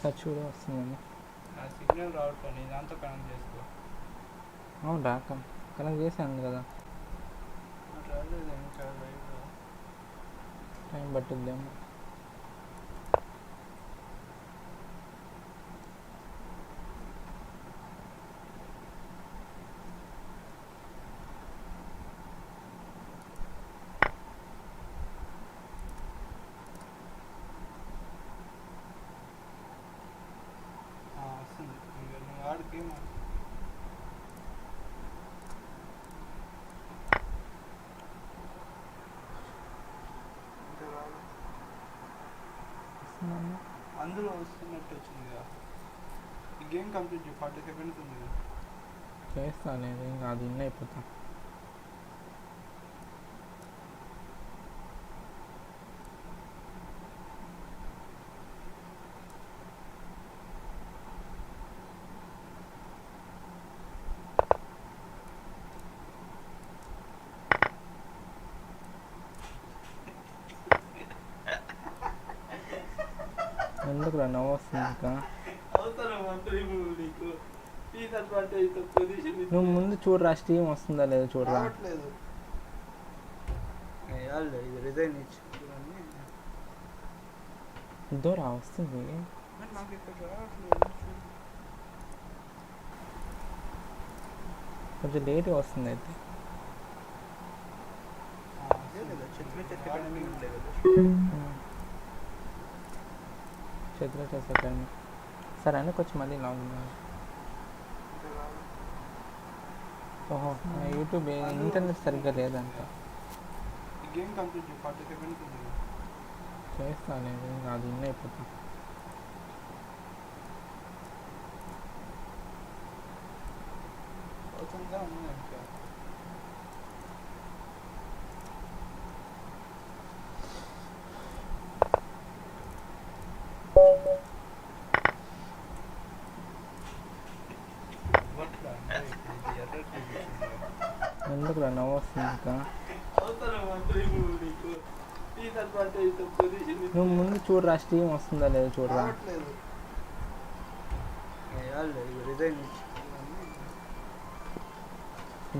CHATURA వస్తుందండి. నా signal రావట్లేదు, దాంతో కనెక్ట్ చేసుకో. అవును రా, కనెక్ట్ చేశాను కదా. రాలేదు ఇంకా లైవ్. టైం పట్టుద్దేమో. వస్తుంది. నువ్వు ఆడికి అందులో వస్తున్నట్టు వచ్చింది కదా. ఈ గేమ్ కంప్లీట్ 40 సెకండ్స్ ఉంది కదా. చేస్తాను ఇంకా అది ఇన్ అయిపోతా. ఎందుకు రా నవ్వు వస్తుంది ఇంకా? నువ్వు ముందు చూడరా, స్ట్రీమ్ వస్తుందా లేదా చూడరా. దూరా వస్తుంది. కొంచెం లేట్గా వస్తుంది అయితే. చేతిలో చేసేకండి సరే అని కొంచెం మళ్ళీ లాగిన్. ఓహో, యూట్యూబ్ ఇంటర్నెట్ సరిగ్గా లేదంట. చేస్తాను ఇంకా అది ఇన్ అయిపోతుంది. ఎందుకు రా నవ్వు వస్తుంది ఇంకా? నువ్వు ముందు చూడరా, స్ట్రీమ్ వస్తుందా లేదా చూడరా.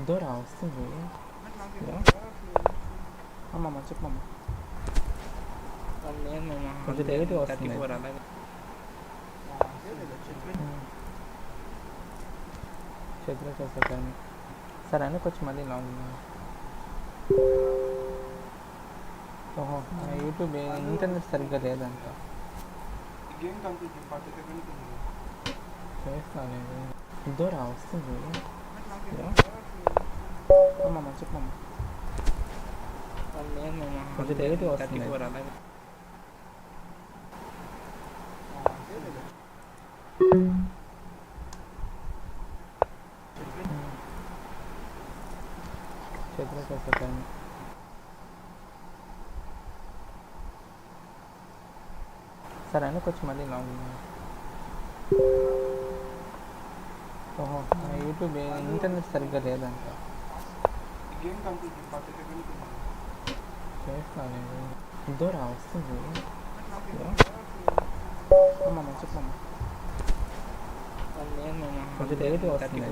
దూరా వస్తుంది. అమ్మమ్మ చెప్పమ్మ. కొంచెం లేట్గా వస్తుంది. చేతిలో చేసేకండి సరే అని కొంచెం మళ్ళీ లాగిన్. ఓహో, యూట్యూబ్ ఇంటర్నెట్ సరిగ్గా లేదంట. చేస్తాను దూరా వస్తుంది. అమ్మమ్మ చెప్పమ్మ. కొంచెం లేట్గా వస్తుంది. చేతిలో చేసేకండి సరే అని కొంచెం మళ్ళీ లాగిన్. ఓహో, యూట్యూబ్ ఇంటర్నెట్ సరిగ్గా లేదంట. చేస్తాను దూరా వస్తుంది. అమ్మమ్మ చెప్పమ్మ. కొంచెం లేట్గా వస్తుంది.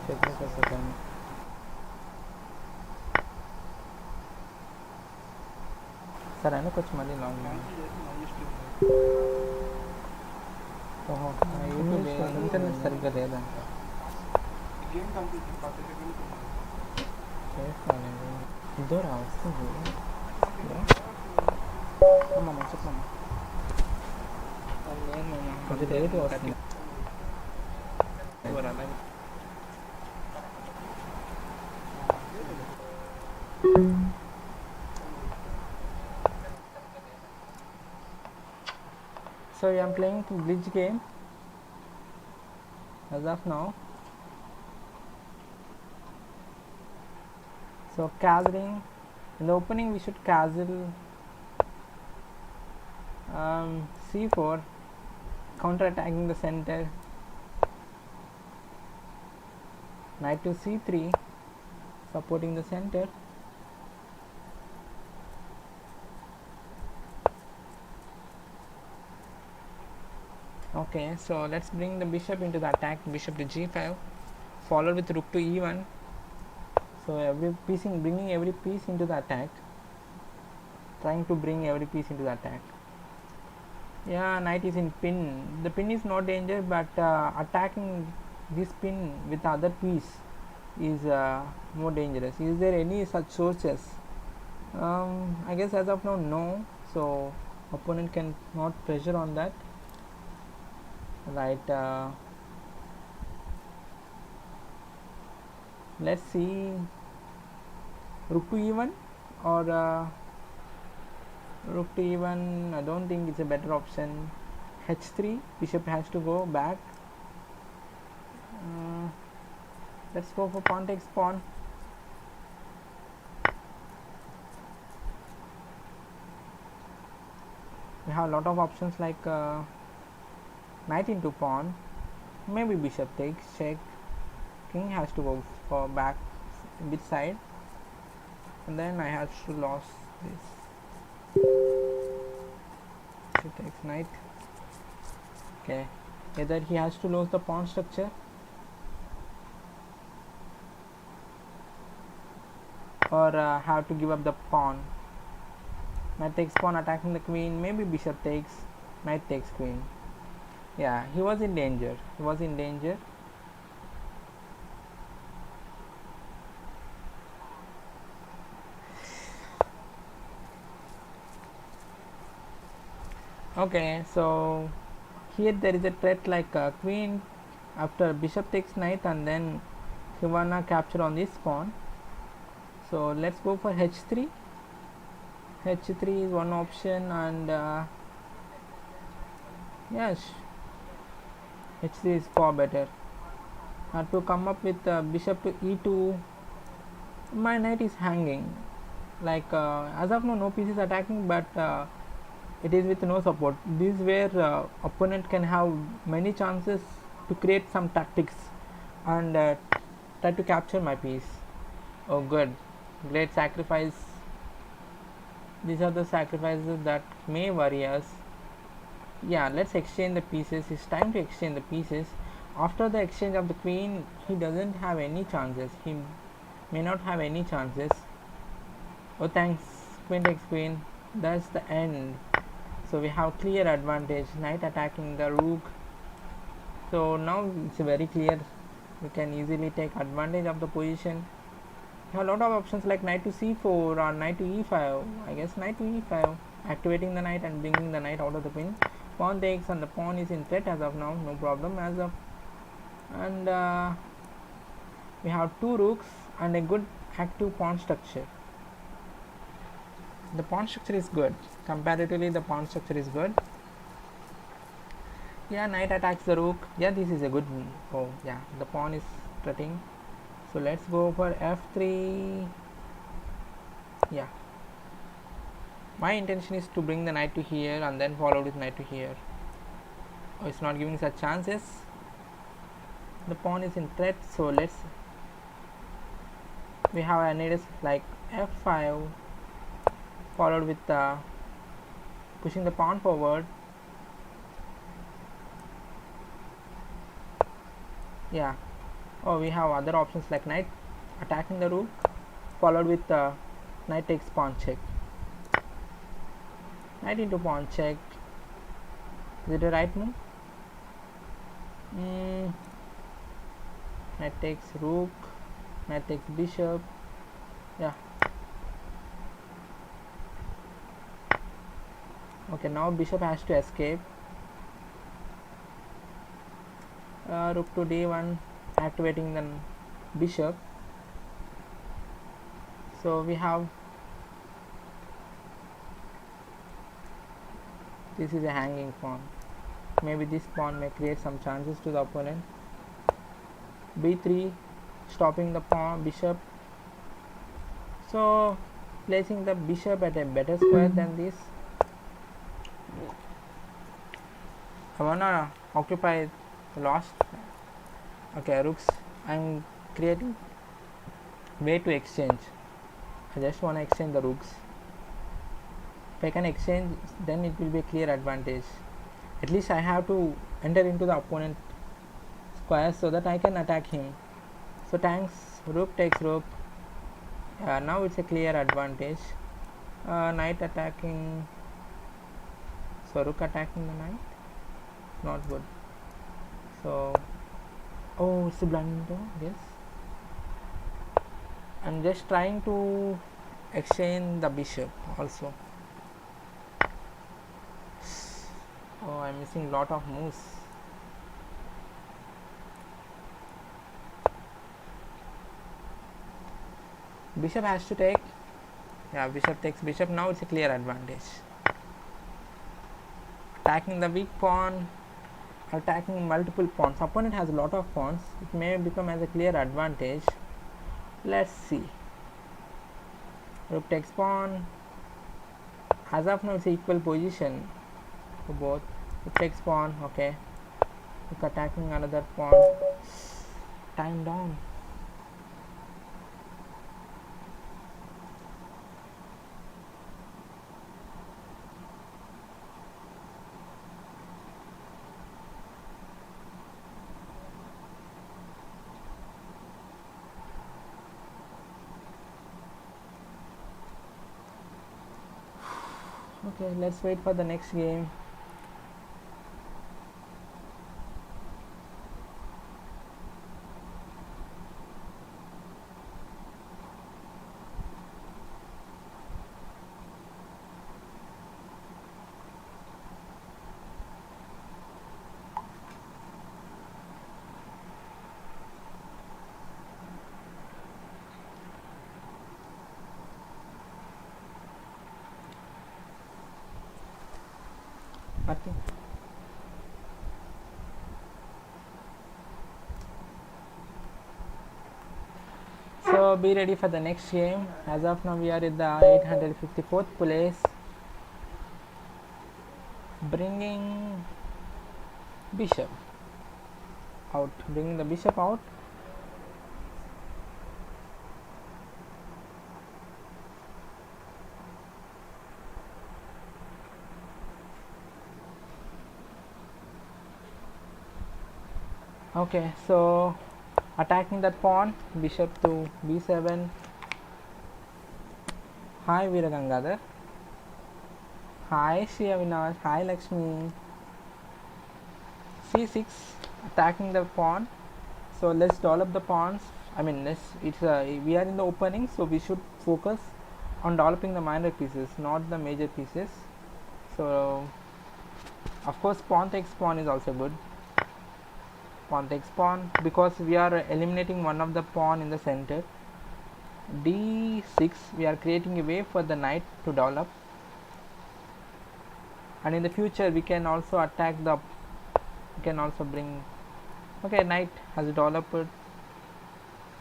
చేతిలో చేసేకండి సరే అని కొంచెం మళ్ళీ లాగిన్. ఓహో, యూట్యూబ్ ఇంటర్నెట్ సరిగ్గా లేదంట. చేస్తాను దూరా వస్తుంది. అమ్మమ్మ చెప్పమ్మ. కొంచెం లేట్గా వస్తుంది. So I am playing to bridge game as of now. So castling in the opening we should castle c4, counter attacking the center. Knight to c3, supporting the center. Okay, so let's bring the bishop into the attack. Bishop to g5, followed with rook to e1. So bringing every piece into the attack, trying to bring every piece into the attack. Yeah, knight is in pin. The pin is not danger, but attacking this pin with other piece is more dangerous. Is there any such sources? I guess as of now, no. So opponent can not pressure on that. Right. Let's see. Rook to e1 or rook to e1. I don't think it's a better option. h3. Bishop has to go back. Let's go for pawn takes pawn. We have a lot of options like knight into pawn, maybe bishop takes, check, king has to go for back bit side, and then I have to lose this. Bishop takes knight. Okay, either he has to lose the pawn structure or have to give up the pawn. Knight takes pawn, attacking the queen, maybe bishop takes, knight takes queen. Yeah, he was in danger. Okay, so here there is a threat like queen after bishop takes knight, and then he wanna capture on this pawn. So let's go for h3. h3 is one option, and yes, h3 is far better. To come up with bishop to e2, my knight is hanging. Like as of now, no piece is attacking, but it is with no support. This is where opponent can have many chances to create some tactics and try to capture my piece. Oh, good, great sacrifice. These are the sacrifices that may worry us. Yeah, let's exchange the pieces. It's time to exchange the pieces. After the exchange of the queen, he doesn't have any chances. He may not have any chances. Oh, thanks. Queen takes queen. That's the end. So we have clear advantage. Knight attacking the rook. So now it's very clear. We can easily take advantage of the position. We have a lot of options like knight to c4 or knight to e5. I guess knight to e5, activating the knight and bringing the knight out of the pin. Pawn takes, and the pawn is in threat as of now. No problem as of. And we have two rooks and a good active pawn structure. The pawn structure is good. Comparatively, the pawn structure is good. Yeah, knight attacks the rook. Yeah, this is a good move. Oh, yeah, the pawn is threatening. So let's go for f3. Yeah. My intention is to bring the knight to here and then follow with knight to here. Oh, it's not giving such chances. The pawn is in threat, so we have an idea like f5 followed with pushing the pawn forward. Yeah. Oh, we have other options like knight attacking the rook followed with knight takes pawn check. Knight into pawn check. Is it a right move? Knight takes rook, knight takes bishop. Yeah. Okay, now bishop has to escape. Rook to d1, activating the bishop. So we have, this is a hanging pawn. Maybe this pawn may create some chances to the opponent. b3, stopping the pawn bishop. So placing the bishop at a better square than this. I wanna occupy the lost. Okay, rooks. I'm creating way to exchange. I just want to exchange the rooks. If I can exchange, then it will be a clear advantage. At least I have to enter into the opponent square so that I can attack him. So tanks, rook takes rook. Now it's a clear advantage. Knight attacking. So rook attacking the knight. Not good. So, oh, it's a blunder. Yes. I'm just trying to exchange the bishop also. Oh, I'm missing lot of moves. Bishop has to take. Yeah, bishop takes bishop. Now it's a clear advantage. Attacking the weak pawn, attacking multiple pawns. Opponent has a lot of pawns. It may become as a clear advantage. Let's see. Rook takes pawn. As of now, it's equal position for both. Rook takes pawn. Okay. Rook attacking another pawn. Time down. Okay, let's wait for the next game. Okay. So be ready for the next game. As of now, we are at the 854th place. Bringing bishop out. Bringing the bishop out. Okay, so attacking that pawn, bishop to b7. Hi Veeragangadhar. Hi Shri Avinash. Hi Lakshmi. c6, attacking the pawn. So let's develop the pawns. I mean, we are in the opening, so we should focus on developing the minor pieces, not the major pieces. So of course, pawn takes pawn is also good. Pawn takes pawn, because we are eliminating one of the pawn in the center. d6, we are creating a way for the knight to develop, and in the future we can also attack the, we can also bring, okay, knight has developed,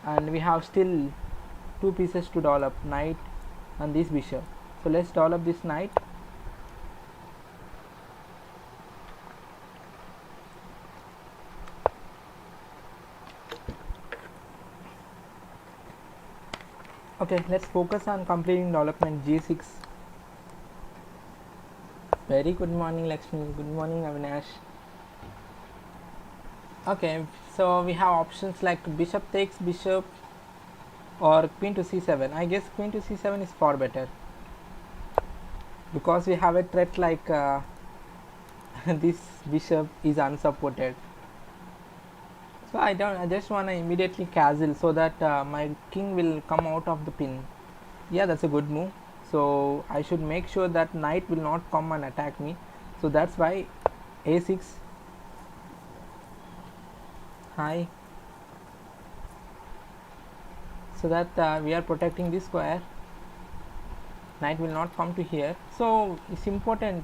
and we have still two pieces to develop, knight and this bishop. So let's develop this knight. Okay, let's focus on completing development g6. Very good morning Lakshmi, good morning Avinash. Okay, so we have options like bishop takes bishop or queen to c7. I guess queen to c7 is far better, because we have a threat like this bishop is unsupported. So I just want to immediately castle so that my king will come out of the pin. Yeah, that's a good move. So I should make sure that knight will not come and attack me. So that's why a6. Hi. So that we are protecting this square. Knight will not come to here. So it's important,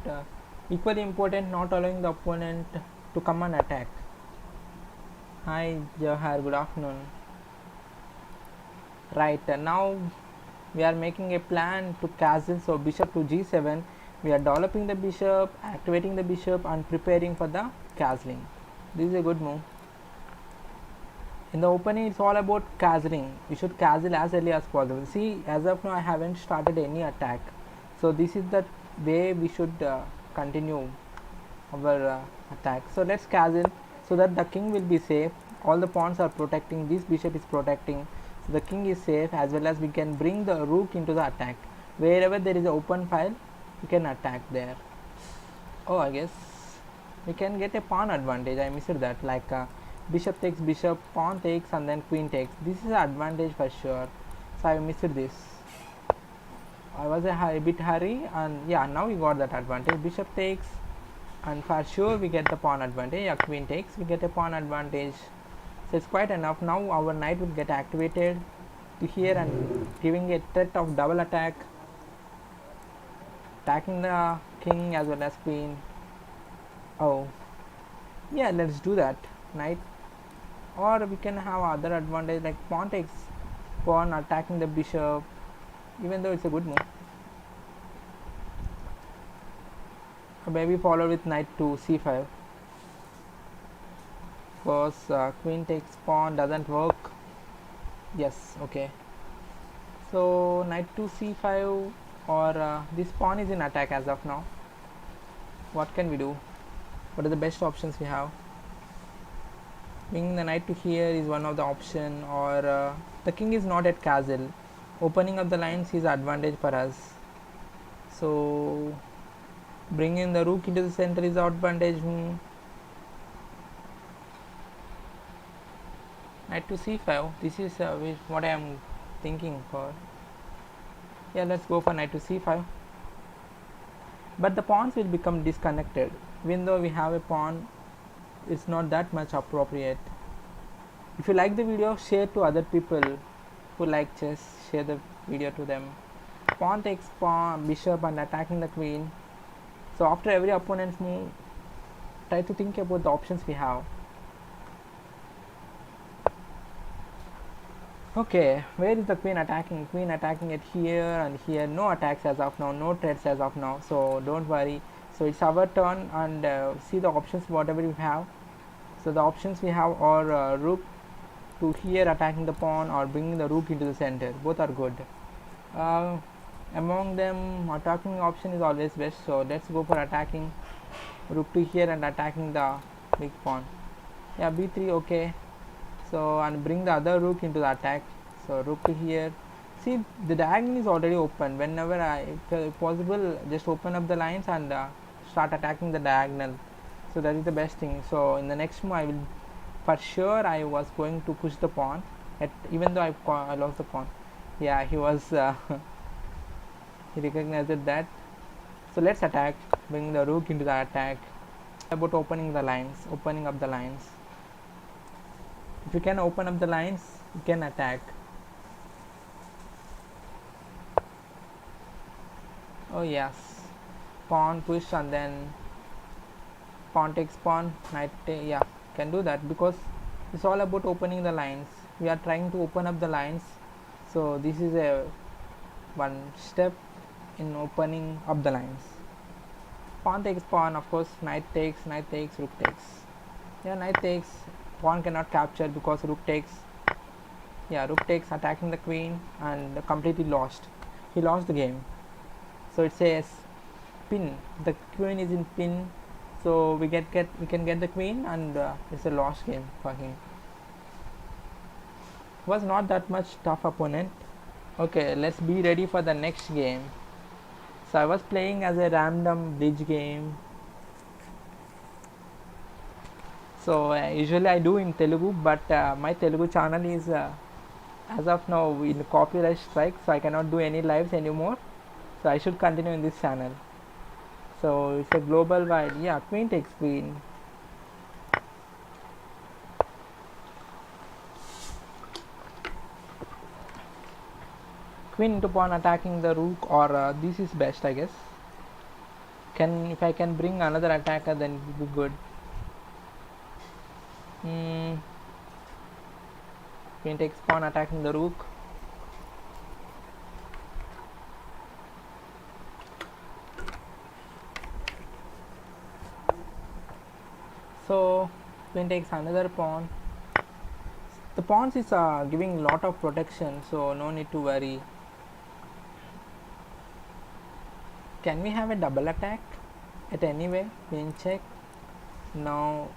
equally important, not allowing the opponent to come and attack. Hi Jawahar, good afternoon. Right, now we are making a plan to castle. So bishop to g7, we are developing the bishop, activating the bishop and preparing for the castling. This is a good move. In the opening, it's all about castling. We should castle as early as possible. See, as of now, I haven't started any attack, so this is the way we should continue our attack. So let's castle so that the king will be safe. All the pawns are protecting. This bishop is protecting, so the king is safe, as well as we can bring the rook into the attack. Wherever there is an open file, we can attack there. Oh, I guess we can get a pawn advantage. I missed that. Like bishop takes bishop, pawn takes, and then queen takes. This is an advantage for sure. So I missed this. I was a bit hurry, and yeah, now we got that advantage. Bishop takes, and for sure we get the pawn advantage. Yeah, queen takes, we get a pawn advantage. So it's quite enough. Now our knight will get activated to here and giving a threat of double attack, attacking the king as well as queen. Oh, yeah, let's do that. Knight, or we can have other advantage like pawn takes pawn, attacking the bishop, even though it's a good move. Maybe follow with knight to c5. Of course, queen takes pawn doesn't work. Yes, okay. So knight to c5, or this pawn is in attack as of now. What can we do? What are the best options we have? Bringing the knight to here is one of the option, or the king is not at castle. Opening up the lines is advantage for us. So bringing the rook into the center is advantage. Knight to c5. This is what I am thinking for. Yeah, let's go for knight to c5. But the pawns will become disconnected. Even though we have a pawn, it's not that much appropriate. If you like the video, share to other people who like chess. Share the video to them. Pawn takes pawn, bishop, and attacking the queen. So after every opponent's move, try to think about the options we have. Okay, where is the queen attacking? Queen attacking it here and here. No attacks as of now, no threats as of now, so don't worry. So it's our turn, and see the options whatever we have. So the options we have are rook to here attacking the pawn, or bringing the rook into the center. Both are good. Among them, attacking option is always best, so let's go for attacking rook to here and attacking the big pawn. Yeah, b3, okay. So and bring the other rook into the attack. So rook to here. See, the diagonal is already open. Whenever if possible, just open up the lines and start attacking the diagonal. So that is the best thing. So in the next move, I will for sure I was going to push the pawn, even though I lost the pawn. Yeah, he was he recognized that. So let's attack. Bring the rook into the attack. About opening the lines, opening up the lines. If you can open up the lines, you can attack. Oh yes, pawn push, and then pawn takes pawn, knight yeah, can do that, because it's all about opening the lines. We are trying to open up the lines, so this is a one step in opening up the lines. Pawn takes pawn, of course. Knight takes, rook takes. Yeah, knight takes, pawn cannot capture because rook takes. Yeah, rook takes, attacking the queen, and completely lost. He lost the game. So it says pin. The queen is in pin, so we can get the queen, and it's a lost game for him. Was not that much tough opponent. Okay, let's be ready for the next game. So I was playing as a random bridge game. So usually I do in Telugu, but my Telugu channel is as of now in copyright strike, so I cannot do any lives anymore. So I should continue in this channel. So it's a global wide. Yeah, queen takes queen. Queen into pawn, attacking the rook, or this is best, I guess. If I can bring another attacker, then it will be good. Queen takes pawn, attacking the rook. So queen takes another pawn. The pawns is giving lot of protection, so no need to worry. Can we have a double attack at any way? Queen check. Now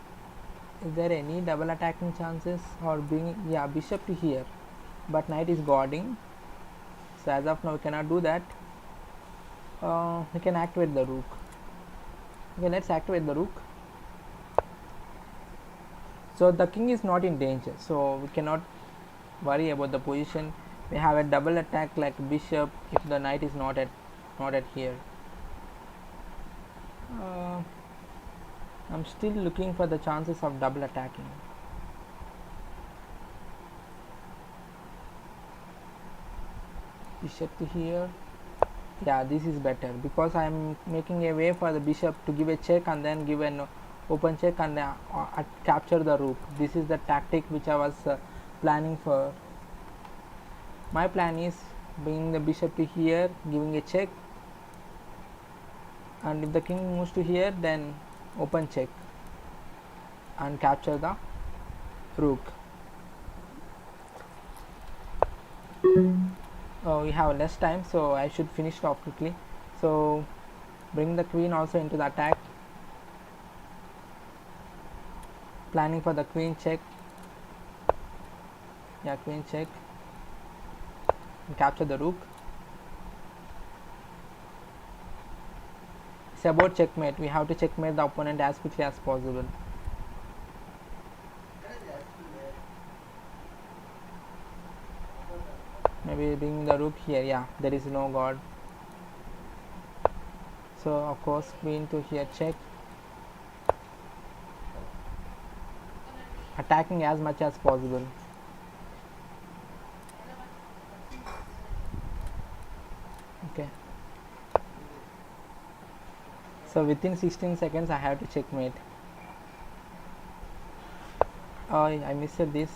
is there any double attacking chances, or bringing, yeah, bishop to here, but knight is guarding, so as of now we cannot do that. We can activate the rook. Okay, let's activate the rook. So the king is not in danger, so we cannot worry about the position. We have a double attack like bishop if the knight is not at here. I'm still looking for the chances of double attacking. Bishop to here. Yeah, this is better because I am making a way for the bishop to give a check and then give an open check and capture the rook. This is the tactic which I was planning for. My plan is bringing the bishop to here, giving a check, and if the king moves to here, then open check and capture the rook. We have less time, so I should finish it off quickly. So bring the queen also into the attack, planning for the queen check. Yeah, queen check and capture the rook. It's about checkmate. We have to checkmate the opponent as quickly as possible. Maybe bring the rook here. Yeah, there is no guard, so of course queen to here check, attacking as much as possible. Okay, so within 16 seconds I have to checkmate. I missed this.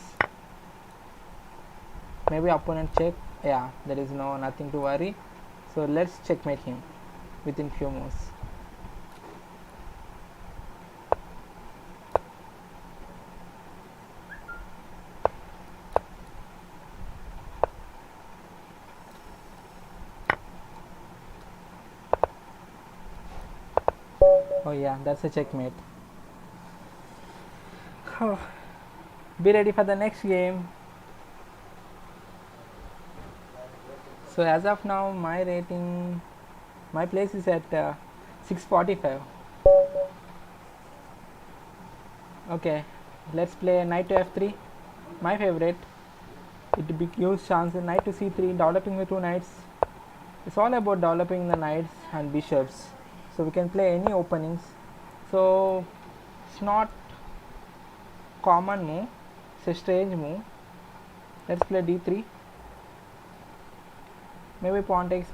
Maybe opponent check. Yeah, there is nothing to worry, so let's checkmate him within few moves. Oh yeah, that's a checkmate. Be ready for the next game. So as of now my rating, my place is at 645. Okay, let's play knight to f3, my favorite. It gives chance knight to c3, developing the two knights. It's all about developing the knights and bishops, so we can play any openings. So it's not common move, it's a strange move. Let's play d3. Maybe pawn takes.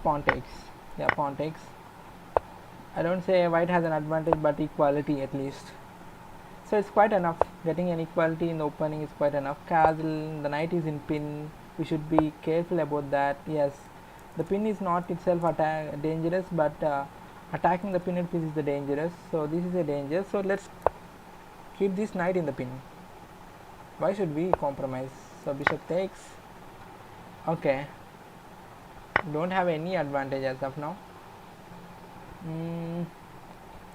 Yeah, pawn takes. I don't say white has an advantage, but equality at least. So it's quite enough. Getting an equality in the opening is quite enough. Castle, the knight is in pin. We should be careful about that. Yes, the pin is not itself dangerous, but attacking the pinned piece is the dangerous. So this is a danger. So let's keep this knight in the pin. Why should we compromise? So bishop takes. Okay, don't have any advantage as of now.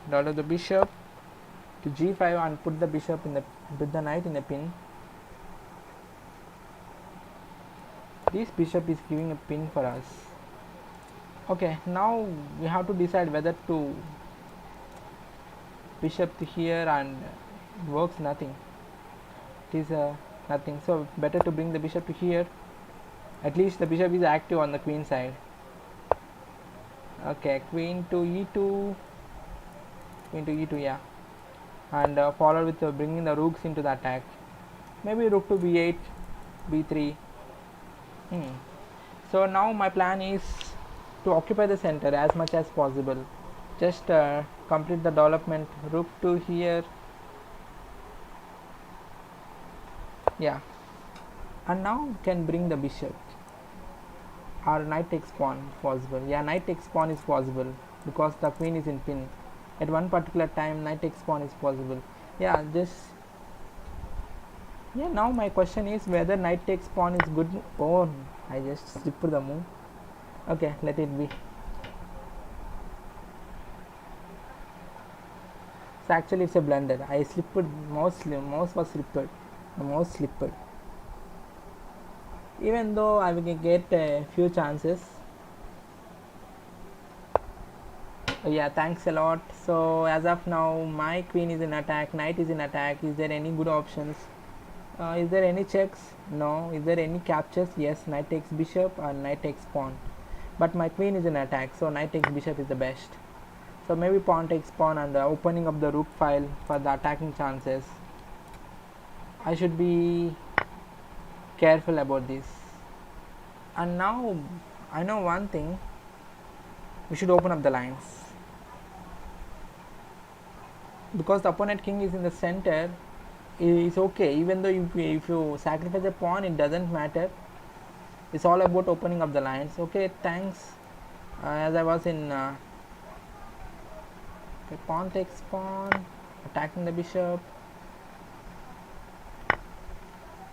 Develop the bishop to g5 and put the bishop in the knight in the pin. This bishop is giving a pin for us. Okay, now we have to decide whether to bishop to here, and it works nothing. It is nothing. So better to bring the bishop to here. At least the bishop is active on the queen side. Okay, queen to e2, yeah, and followed with bringing the rooks into the attack. Maybe rook to b8, b3. So now my plan is to occupy the center as much as possible. Just complete the development. Rook to here. Yeah, and now can bring the bishop. Or knight takes pawn possible. Yeah, knight takes pawn is possible because the queen is in pin. At one particular time knight takes pawn is possible. Yeah, just Yeah, now my question is whether knight takes pawn is good. Oh, I just slipped the move. Okay, let it be. So actually it's a blunder. I slipped, mouse was slipped. The mouse slipped. Even though I will get a few chances. Yeah, thanks a lot. So as of now, my queen is in attack, knight is in attack. Is there any good options? Is there any checks? No. Is there any captures? Yes, knight takes bishop and knight takes pawn. But my queen is in attack, so knight takes bishop is the best. So maybe pawn takes pawn and opening up the rook file for the attacking chances. I should be careful about this. And now I know one thing, we should open up the lines. Because the opponent king is in the center, it's okay. Even though if you sacrifice a pawn, it doesn't matter. It's all about opening up the lines. Okay, thanks. As I was in okay, pawn takes pawn, attacking the bishop.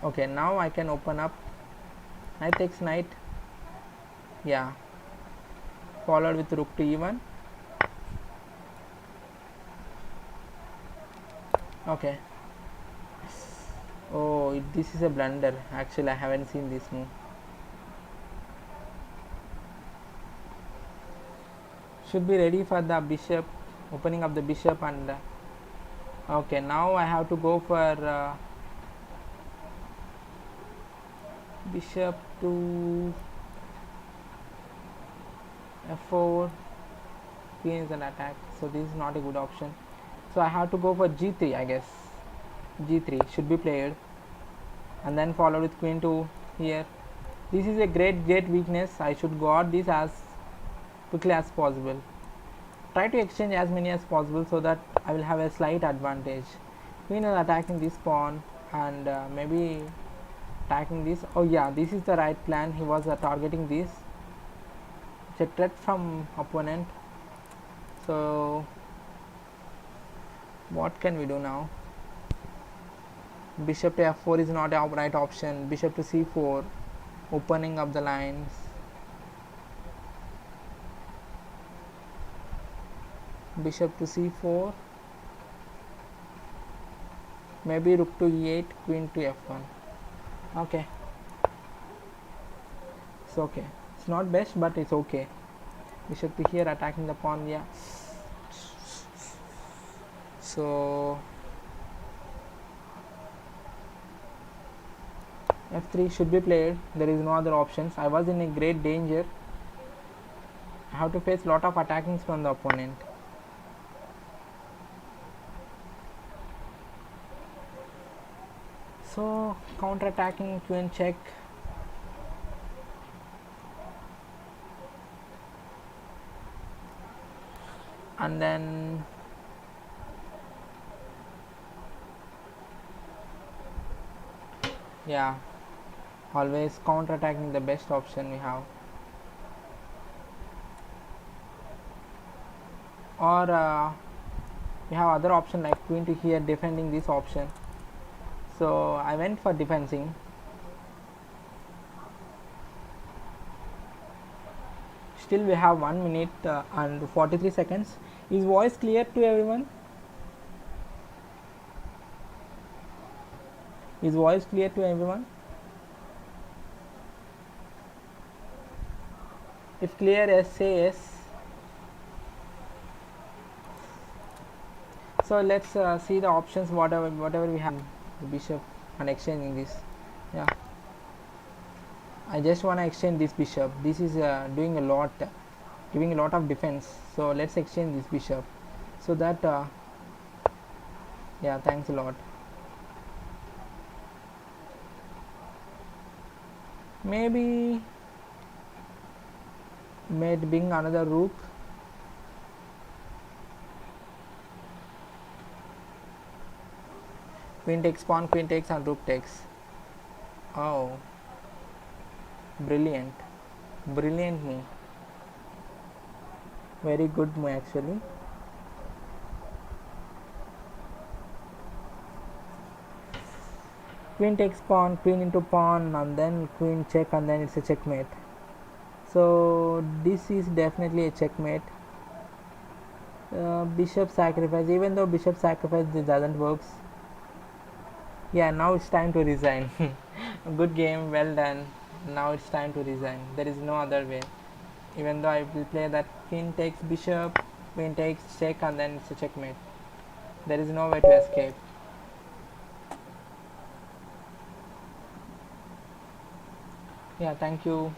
Okay, now I can open up. Knight takes knight. Yeah, followed with rook to e1. Okay. Oh, this is a blunder. Actually, I haven't seen this move. Should be ready for the bishop, opening up the bishop and okay, now I have to go for bishop to f4. Queen is an attack, so this is not a good option. So I have to go for g3, I guess. g3 should be played, and then followed with queen to here. This is a great weakness. I should guard this as quickly as possible. Try to exchange as many as possible so that I will have a slight advantage. Queen is attacking this pawn and maybe attacking this. Oh yeah, this is the right plan. He was targeting this. It's a threat from opponent. So what can we do now? Bishop to f4 is not a right option. Bishop to c4, opening up the lines. Bishop to c4, maybe rook to e8, queen to f1. Okay, it's okay. It's not best, but it's okay. Bishop to here, attacking the pawn. Yeah. So f3 should be played. There is no other options. I was in a great danger. I have to face lot of attackings from the opponent. So counter attacking, queen check. And then yeah, always counter attacking the best option we have. Or we have other option like queen to here, defending this option. So I went for defending. Still we have 1 minute and 43 seconds. Is voice clear to everyone? Is voice clear to everyone? If clear, yes, say yes. So let's see the options, whatever we have. The bishop and exchanging this. Yeah, I just want to exchange this bishop. This is doing a lot, giving a lot of defense. So let's exchange this bishop so that yeah, thanks a lot. Maybe bring another rook. Queen takes pawn, queen takes and rook takes. Oh, brilliant move. Very good move actually. queen takes pawn, queen into pawn, and then queen check, and then it's a checkmate. So this is definitely a checkmate. Bishop sacrifice, even though bishop sacrifice this doesn't works. Yeah, now it's time to resign. Good game, well done. Now it's time to resign. There is no other way. Even though I will play that king takes bishop, queen takes check, and then it's a checkmate. There is no way to escape. Yeah, thank you.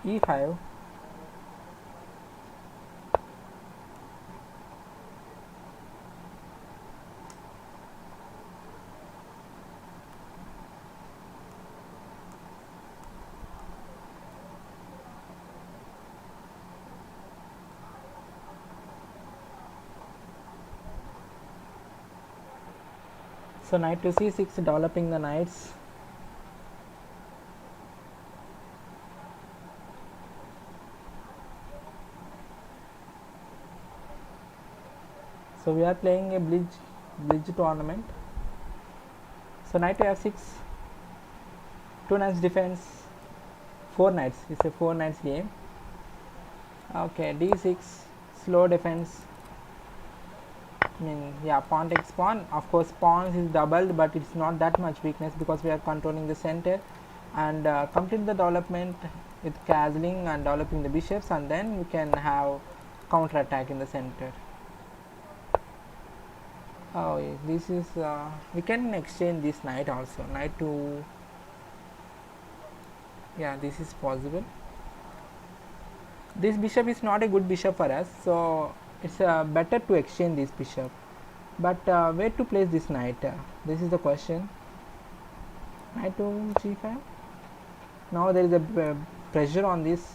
E5. So knight to c6, developing the knights. So we are playing a bridge tournament. So knight to f6, 2 knights defense, 4 knights. It's a 4 knights game. Okay, d6, slow defense. I mean, yeah, pawn takes pawn. Of course, pawns is doubled, but it's not that much weakness because we are controlling the center. And complete the development with castling and developing the bishops, and then we can have counter attack in the center. Oh, yeah, this is we can exchange this knight also. Knight to, yeah, this is possible. This bishop is not a good bishop for us, so it's better to exchange this bishop. But where to place this knight? This is the question. Knight to g5. Now there is a pressure on this.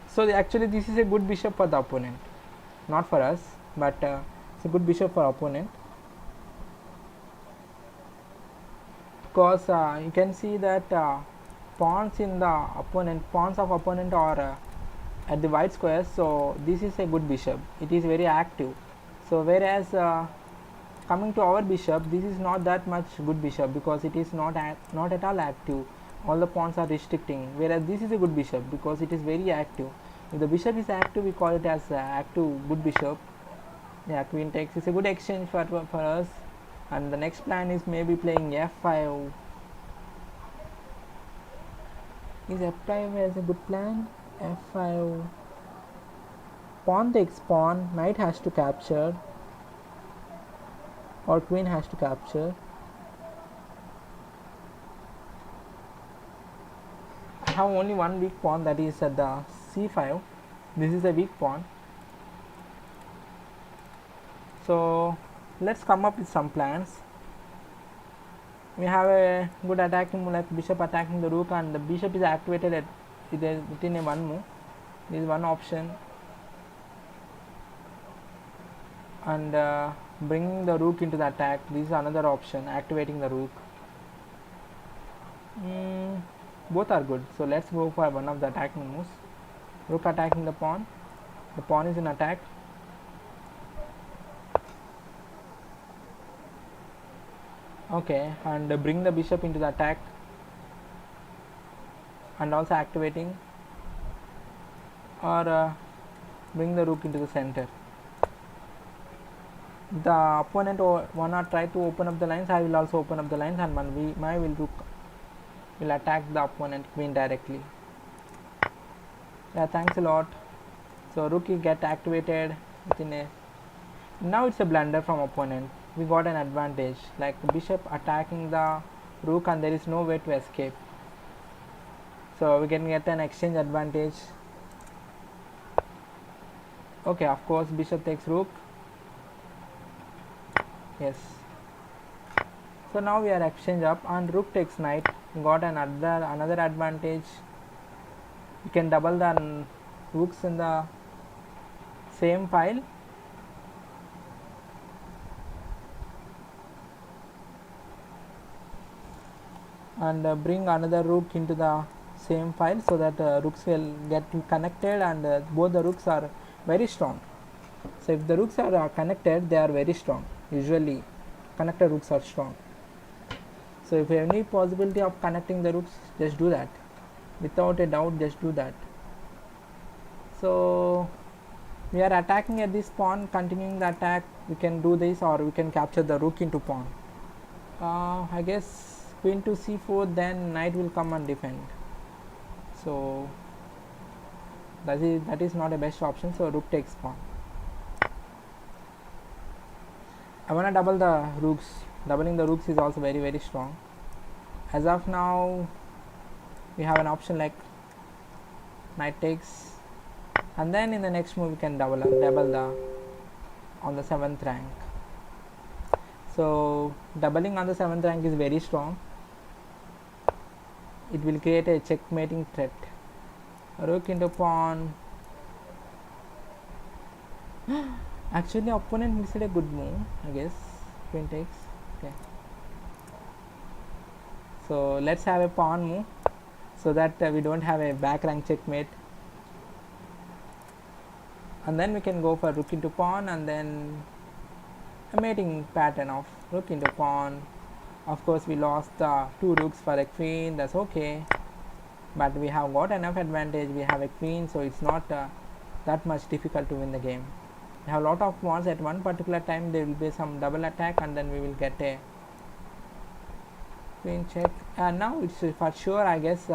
So actually this is a good bishop for the opponent, not for us, but it's a good bishop for opponent, because you can see that pawns of opponent are at the white squares. So this is a good bishop. It is very active. So whereas coming to our bishop, this is not that much good bishop because it is not at all active. All the pawns are restricting, whereas this is a good bishop because it is very active. If the bishop is active, we call it as active good bishop. Yeah, queen takes is a good exchange for us. And the next plan is maybe playing f5. Is f5 as a good plan? f5. Pawn takes pawn, knight has to capture, or queen has to capture. I have only one weak pawn, that is at the c5. This is a weak pawn. So let's come up with some plans. We have a good attacking move like bishop attacking the rook, and the bishop is activated at within a one move. This is one option. And bringing the rook into the attack, this is another option, activating the rook. Both are good, so let's go for one of the attacking moves. Rook attacking the pawn is in attack. Okay, and bring the bishop into the attack, and also activating, or bring the rook into the center. The opponent wanna try to open up the lines, I will also open up the lines, and my rook will attack the opponent queen directly. Yeah, thanks a lot. So rook will get activated within a. Now it's a blunder from opponent. We got an advantage, like bishop attacking the rook, and there is no way to escape. So we can get an exchange advantage. Okay, of course bishop takes rook. Yes. So now we are exchange up, and rook takes knight. Got another advantage. You can double the rooks in the same file. and bring another rook into the same file, so that rooks will get connected, and both the rooks are very strong. So if the rooks are connected, they are very strong. Usually connected rooks are strong. So if you have any possibility of connecting the rooks, just do that. Without a doubt, just do that. So we are attacking at this pawn, continuing the attack. We can do this, or we can capture the rook into pawn. I guess queen to c4, then knight will come and defend. So that is not a best option. So rook takes pawn. I wanna double the rooks. Doubling the rooks is also very, very strong. As of now, we have an option like knight takes, and then in the next move we can double the on the 7th rank. So doubling on the 7th rank is very strong. It will create a checkmating threat. Rook into pawn. Actually, opponent missed a good move, I guess. Queen takes. Okay. So let's have a pawn move, so that we don't have a back rank checkmate. And then we can go for rook into pawn, and then a mating pattern of rook into pawn. Of course, we lost the 2 rooks for a queen. That's okay, but we have got enough advantage. We have a queen, so it's not that much difficult to win the game. We have a lot of pawns at one particular time. There will be some double attack, and then we will get a queen check. And now it's for sure, I guess,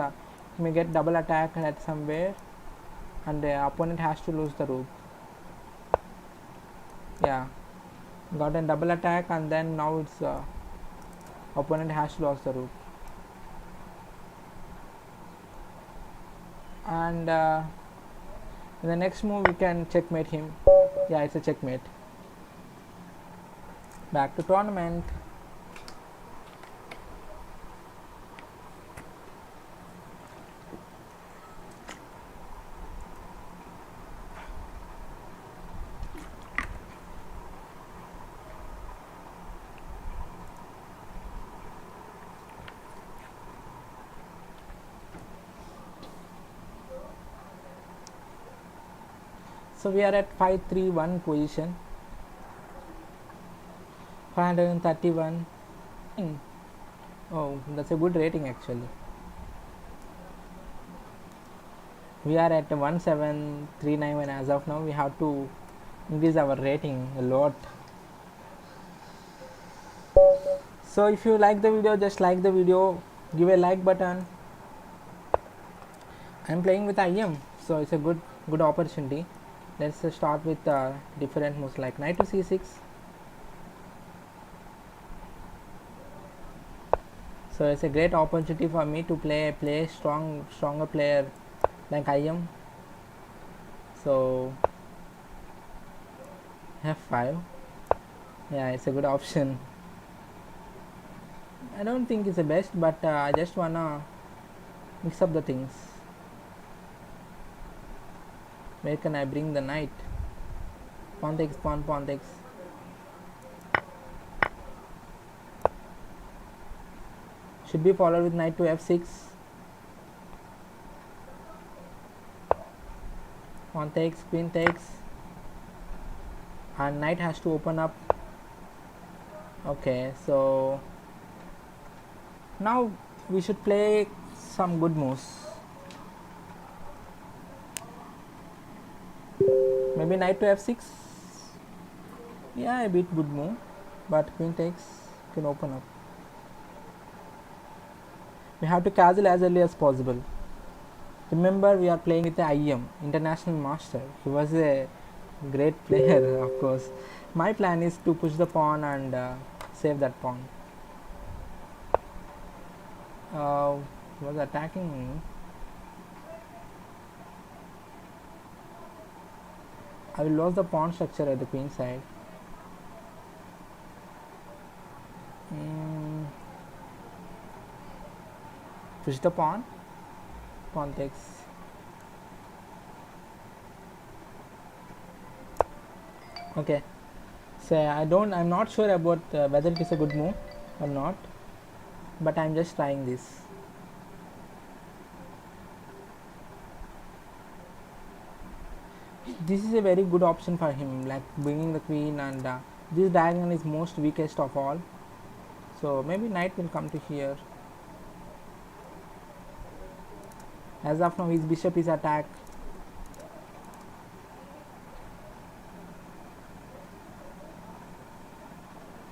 we may get double attack at somewhere, and the opponent has to lose the rook. Yeah, got a double attack, and then now it's opponent has to lose the rook. And in the next move we can checkmate him. Yeah, it's a checkmate. Back to tournament. So we are at 531 position. 531. Oh, that's a good rating actually. We are at 1739 as of now. We have to increase our rating a lot. So if you like the video, just like the video, give a like button. I'm playing with IM, so it's a good opportunity. Let's start with different moves like knight to c6. So it's a great opportunity for me to play stronger player like IM. So f5. Yeah, it's a good option. I don't think it's the best, but I just wanna mix up the things. Where can I bring the knight? Pawn takes, pawn takes. Should be followed with knight to f6. Pawn takes, queen takes, and knight has to open up. Okay, so now we should play some good moves. Maybe knight to f6. Yeah, a bit good move, but queen takes, can open up. We have to castle as early as possible. Remember, we are playing with the IM, international master. He was a great player, of course. My plan is to push the pawn and save that pawn. Was attacking me. I will lose the pawn structure at the queen side. Push the pawn. Pawn takes. Okay. So I'm not sure about whether it is a good move or not. but I'm just trying this. This is a very good option for him, like bringing the queen, and this diagonal is most weakest of all, so maybe knight will come to here. As of now his bishop is attacked.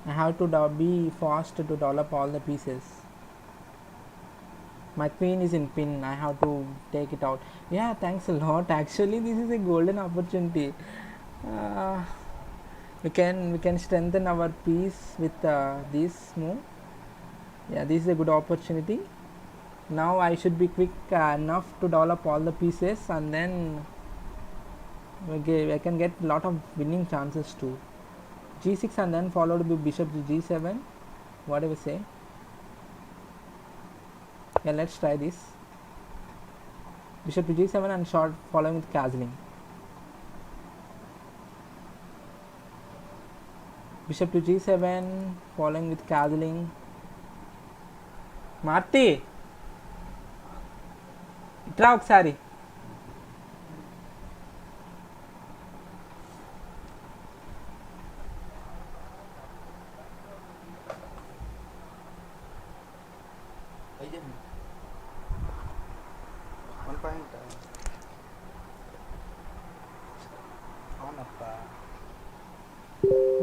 I have to be fast to develop all the pieces. My queen is in pin, I have to take it out. Yeah, thanks a lot. Actually this is a golden opportunity. We can strengthen our piece with this move. Yeah, this is a good opportunity. Now I should be quick enough to develop all the pieces, and then I can get a lot of winning chances too. G6 and then followed by bishop to G7, whatever say. Yeah, let's try this. Bishop to G7 and short following with castling. Bishop to G7 following with castling. Marty, ఇట్లా ఒకసారి.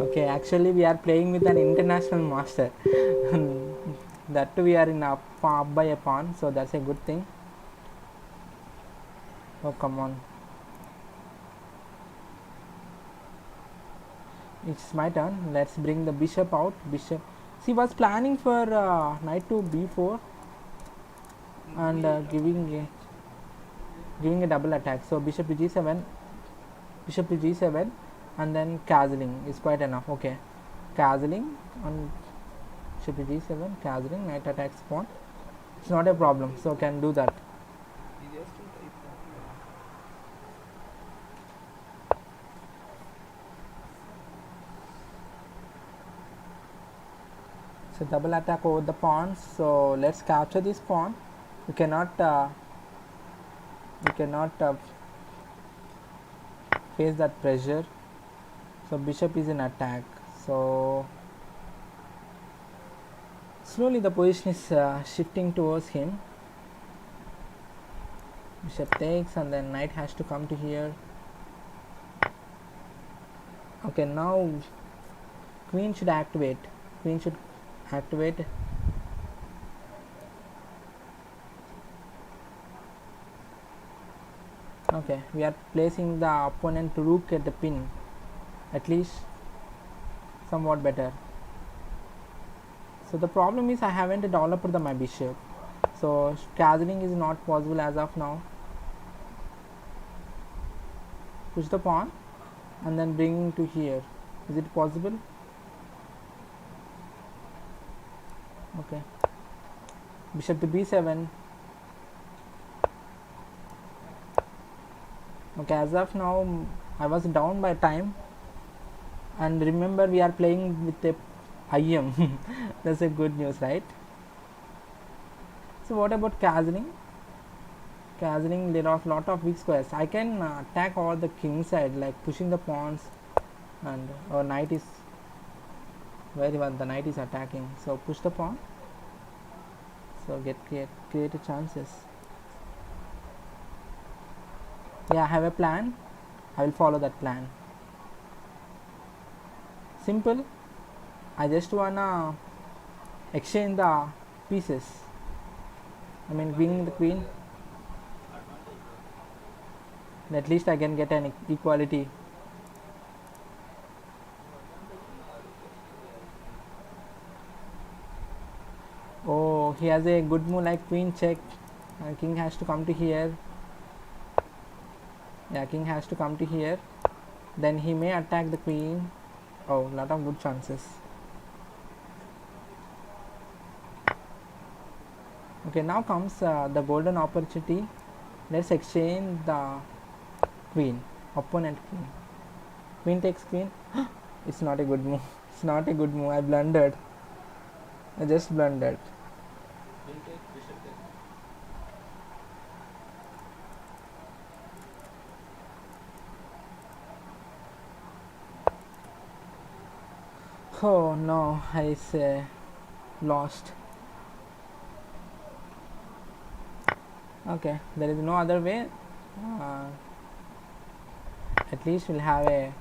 Okay, actually we are playing with an international master. That too we are in up by a pawn, so that's a good thing. Oh, come on. It's my turn. Let's bring the bishop out. Bishop. She was planning for knight to b4 and giving a double attack. So bishop to g7, bishop to g7, and then castling is quite enough. Okay, castling on bishop to g7, castling, knight attacks pawn. It's not a problem. So can do that. So double attack over the pawns. So let's capture this pawn. We cannot face that pressure. So bishop is in attack. So slowly the position is shifting towards him. Bishop takes, and then knight has to come to here. Okay, now queen should activate. Queen should activate. Okay, we are placing the opponent rook at the pin, at least somewhat better. So the problem is I haven't developed my bishop, so castling is not possible as of now. Push the pawn and then bring to here. Is it possible? Okay, bishop to b7. Okay, as of now I was down by time, and remember we are playing with a IM. That's a good news, right? So what about castling? Castling, there are a lot of weak squares. I can attack all the king side, like pushing the pawns, and our knight is very well. The knight is attacking, so push the pawn. So create chances. Yeah, I have a plan. I will follow that plan. Simple. I just wanna exchange the pieces. I mean, winning the queen. At least I can get an equality. Oh, he has a good move like queen check. King has to come to here. Yeah, king has to come to here. Then he may attack the queen. Oh, lot of good chances. Okay, now comes the golden opportunity. Let's exchange the queen, opponent queen. Queen takes queen. It's not a good move. It's not a good move. I blundered. I just blundered. Oh no, I say lost. Okay, there is no other way. Uh, at least we'll have a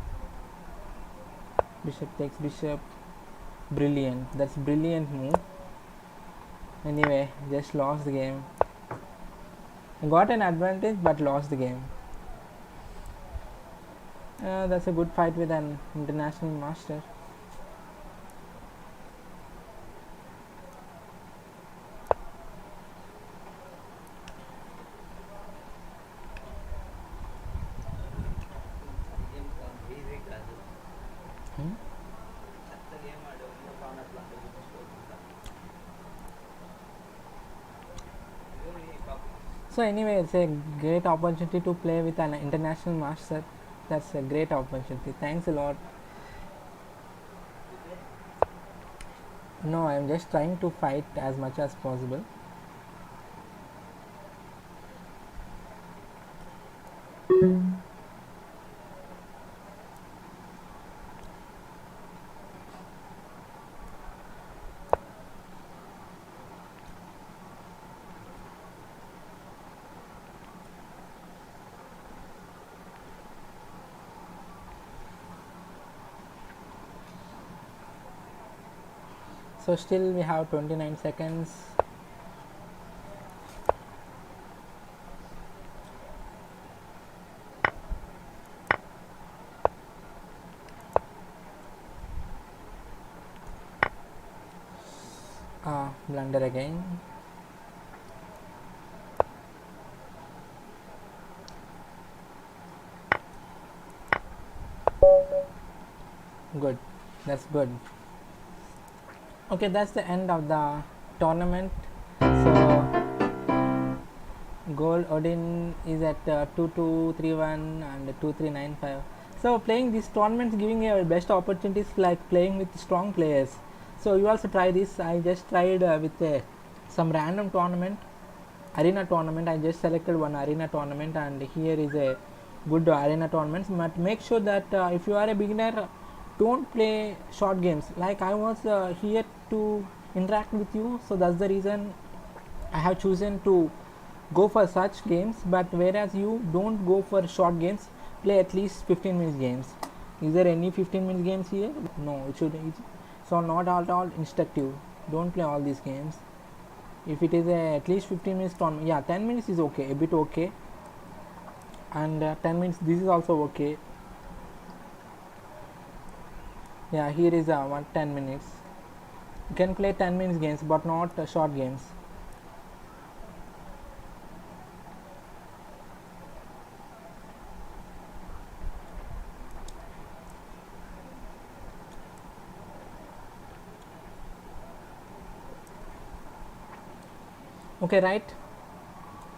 bishop takes bishop. Brilliant. That's brilliant move. Anyway, just lost the game. Got an advantage but lost the game. That's a good fight with an international master. Hmm? So anyway, it's a great opportunity to play with an international master. That's a great opportunity. Thanks a lot. No, I'm just trying to fight as much as possible. So still we have 29 seconds. Blunder again. Good. That's good. Okay, that's the end of the tournament. So gold Odin is at 2231 and 2395. So playing these tournaments giving you best opportunities like playing with strong players. So you also try this. I just tried with some random tournament, arena tournament. I just selected one arena tournament, and here is a good arena tournament. But make sure that if you are a beginner, don't play short games. Like I was here to interact with you, so that's the reason I have chosen to go for such games. But whereas you don't go for short games, play at least 15 minutes games. Is there any 15 minutes games here? No, it should. So not at all instructive. Don't play all these games. If it is a at least 15 minutes tournament, yeah, 10 minutes is okay, a bit okay, and 10 minutes this is also okay. Yeah, here is 10 minutes. You can play 10 minutes games but not short games. Okay, right?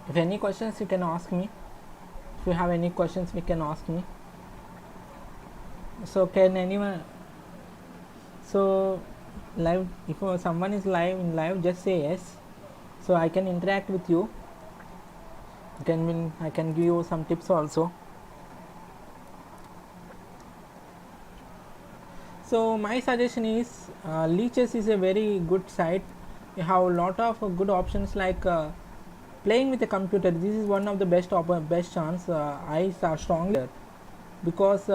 If any questions you can ask me. If you have any questions you can ask me. So can anyone, so live, if someone is live in live, just say yes, so I can interact with you. I can give you some tips also. So my suggestion is leeches is a very good site. You have a lot of good options like playing with a computer. This is one of the best chance. I strongly because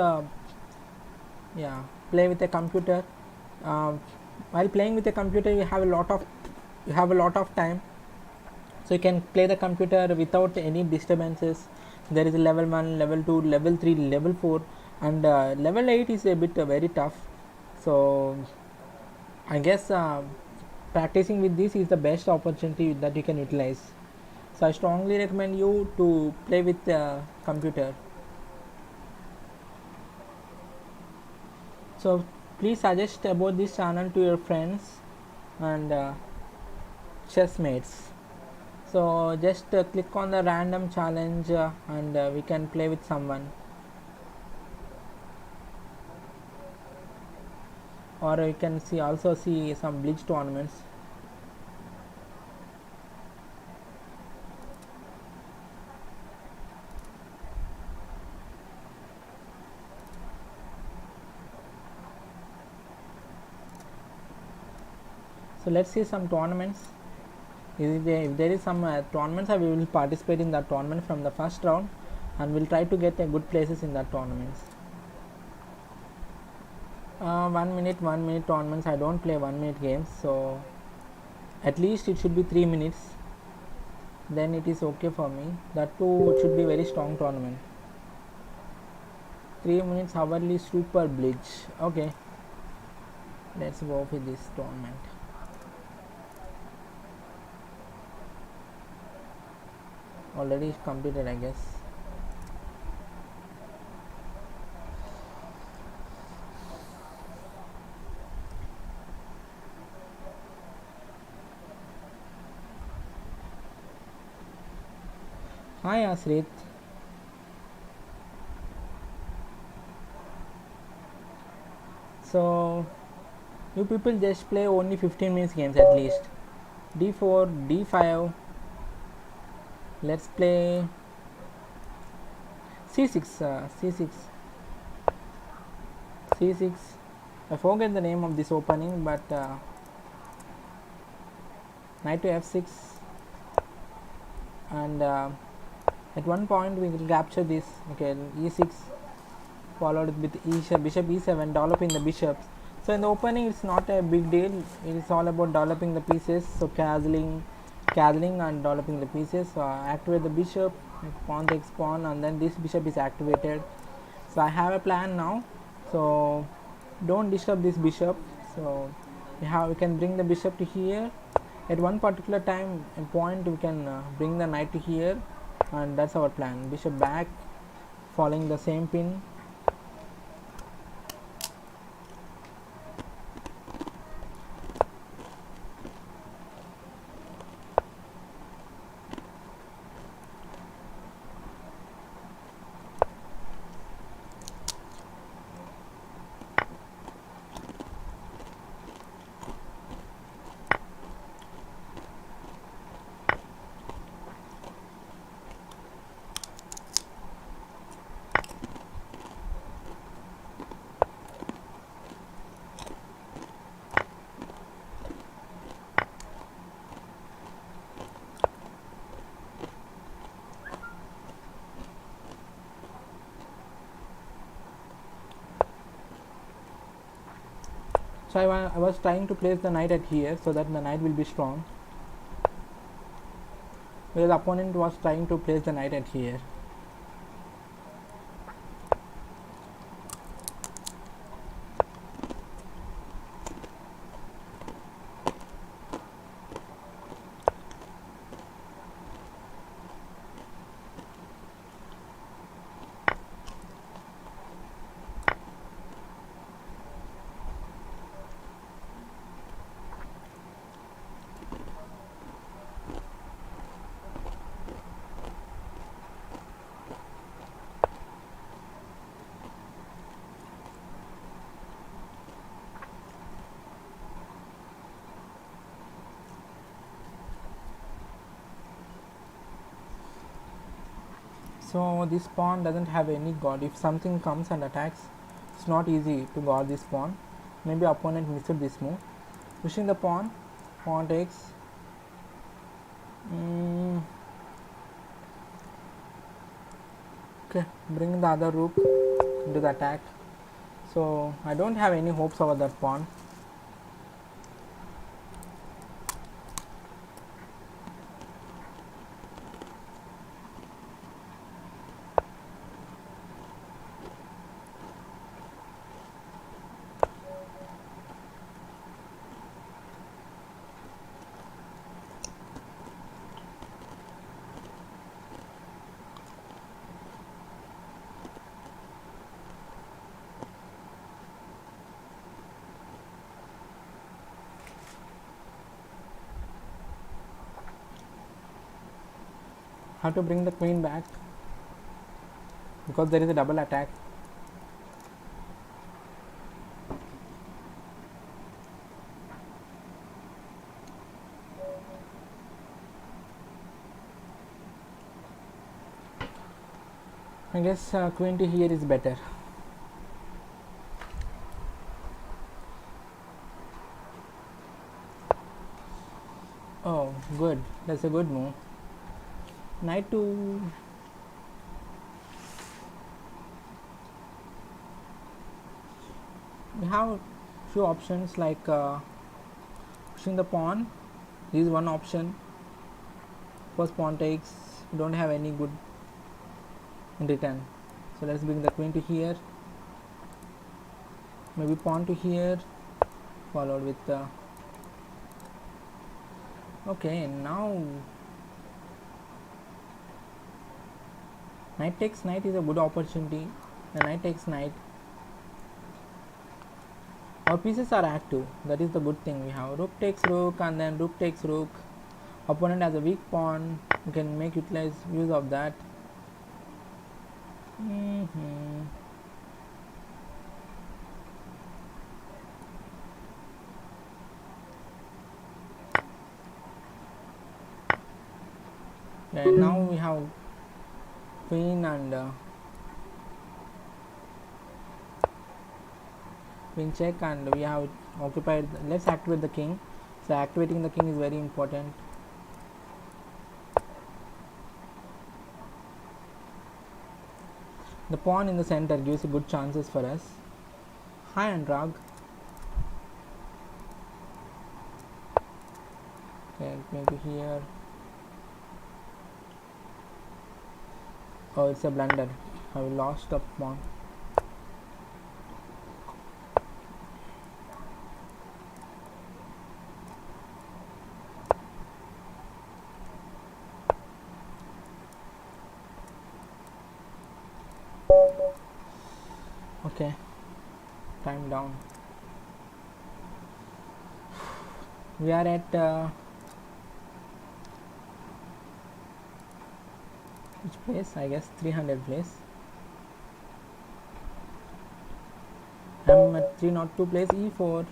yeah, play with a computer. While playing with a computer, you have a lot of time, so you can play the computer without any disturbances. There is a level 1, level 2, level 3, level 4, and level 8 is a bit very tough. So I guess practicing with this is the best opportunity that you can utilize. So I strongly recommend you to play with the computer. So please suggest about this channel to your friends and chess mates. So just click on the random challenge and we can play with someone, or you can also see some bleach tournaments. So let's see some tournaments. If there is some tournaments, we will participate in that tournament from the first round, and we'll try to get good places in that tournaments. 1 minute tournaments. I don't play 1 minute games, so at least it should be 3 minutes. Then it is okay for me. That too, it should be very strong tournament. 3 minutes hourly super bleach. Okay, let's go for this tournament. Already completed, I guess. Hi Asrit. So you people just play only 15 minutes games at least. D4, D5. Let's play C6, C6, C6. I forget the name of this opening, but knight to F6, and at one point we will capture this. Okay, E6 followed with bishop E7, developing the bishops. So in the opening, it's not a big deal. It is all about developing the pieces. So castling and developing the pieces. So activate the bishop, pawn takes pawn, and then this bishop is activated. So I have a plan now. So don't disturb this bishop. So we can bring the bishop to here. At one particular time point, we can bring the knight to here, and that's our plan. Bishop back, following the same pin. So I was trying to place the knight at here so that the knight will be strong, whereas the opponent was trying to place the knight at here. So this pawn doesn't have any guard. If something comes and attacks, it's not easy to guard this pawn. Maybe opponent missed this move. Pushing the pawn takes. Okay, bring the other rook into the attack. So I don't have any hopes over that pawn. Have to bring the queen back because there is a double attack. I guess queen to here is better. Oh, good. That's a good move. Knight to. We have few options like pushing the pawn. This is one option. First pawn takes. We don't have any good in return. So let's bring the queen to here. Maybe pawn to here. Followed with the. Okay, now knight takes knight is a good opportunity. The knight takes knight. Our pieces are active. That is the good thing we have. Rook takes rook and then rook takes rook. Opponent has a weak pawn. We can make use of that. Okay, now we have queen and queen check, and we have occupied. Let's activate the king. So activating the king is very important. The pawn in the center gives good chances for us. Hi Anurag. Okay, maybe here. Oh, it's a blunder. I lost a pawn. Okay, time down. We are at which place? I guess 300 place. I'm at 302 place. E4.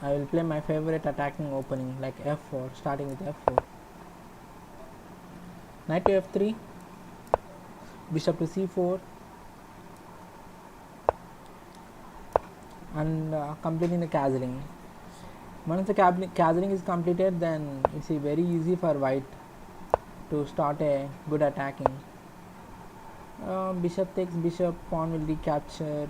I will play my favorite attacking opening like F4, starting with F4. Knight to F3. Bishop to C4. And completing the castling. Once the castling is completed, then it's very easy for white to start a good attacking. Bishop takes bishop, pawn will recapture.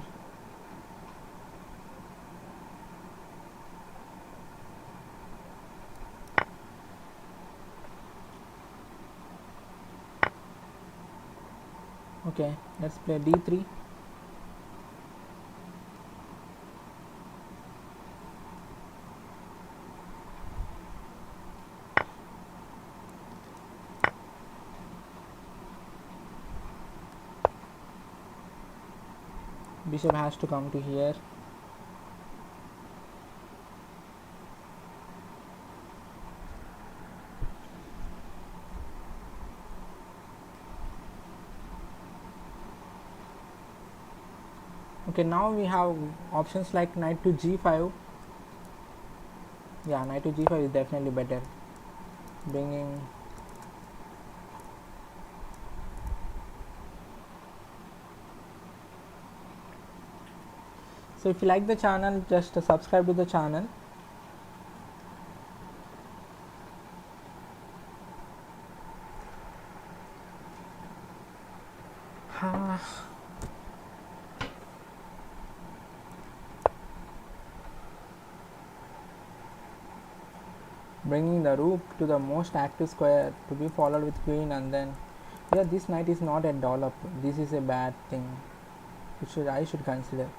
Okay, let's play d3. Bishop has to come to here. Okay, now we have options like knight to g5. Yeah, knight to g5 is definitely better. Bringing. So if you like the channel, just subscribe to the channel. Bringing the rook to the most active square to be followed with queen, and then yeah, this knight is not at all up. This is a bad thing. I should consider.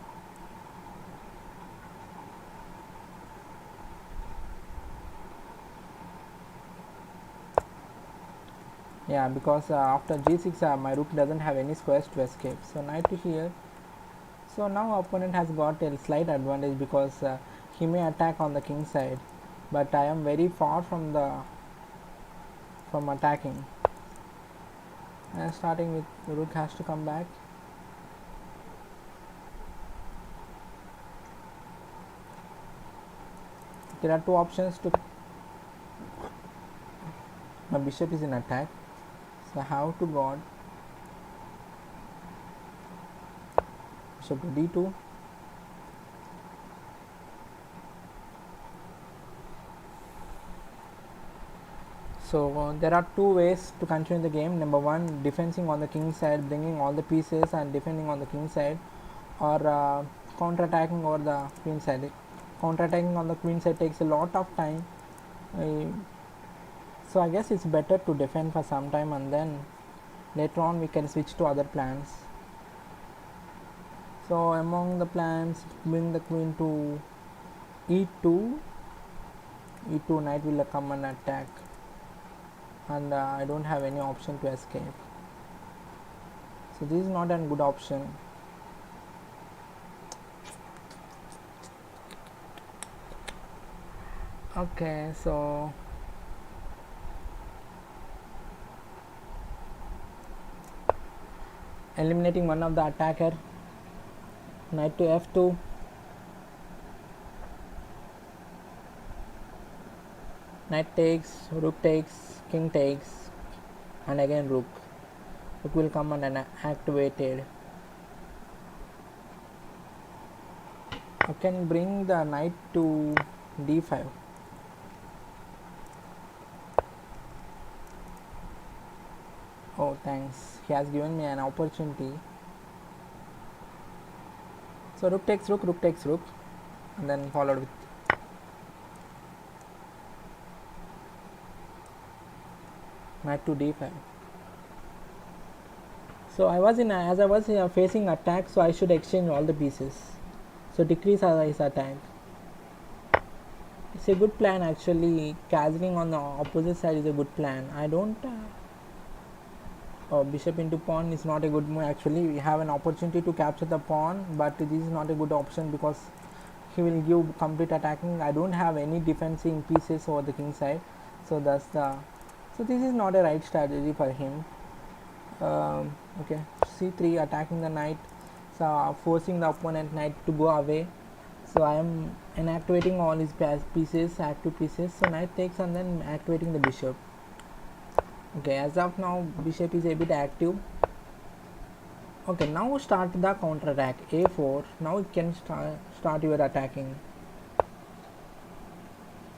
Yeah, because after g6 my rook doesn't have any squares to escape. So knight to here. So now opponent has got a slight advantage because he may attack on the king side, but I am very far from attacking. And starting with the rook has to come back. There are two options to. My bishop is in attack, so I have to guard. Bishop to d2. So there are two ways to continue the game. Number one, defending on the king side, bringing all the pieces and defending on the king side, or counter-attacking over the queen side. Counter-attacking on the queen side takes a lot of time, so I guess it's better to defend for some time and then later on we can switch to other plans. So among the plans, bring the queen to e2. e2 knight will come and attack, and I don't have any option to escape, so this is not a good option. Okay, so eliminating one of the attacker, knight to f2, knight takes, rook takes, king takes, and again rook will come and activated. I can bring the knight to d5. Oh, thanks, he has given me an opportunity. So rook takes rook, rook takes rook, and then followed with knight to d5. So as I was facing attack, so I should exchange all the pieces, so decrease his attack. It's a good plan actually. Castling on the opposite side is a good plan. I don't bishop into pawn is not a good move actually. We have an opportunity to capture the pawn, but this is not a good option because he will give complete attacking. I don't have any defending pieces over the king side, so that's the so this is not a right strategy for him. Okay, c3 attacking the knight, so forcing the opponent knight to go away. So I am inactivating all his pieces, active pieces. So knight takes and then activating the bishop. Okay, as of now bishop is a bit active. Okay, now start the counter attack. a4. Now you can start your attacking.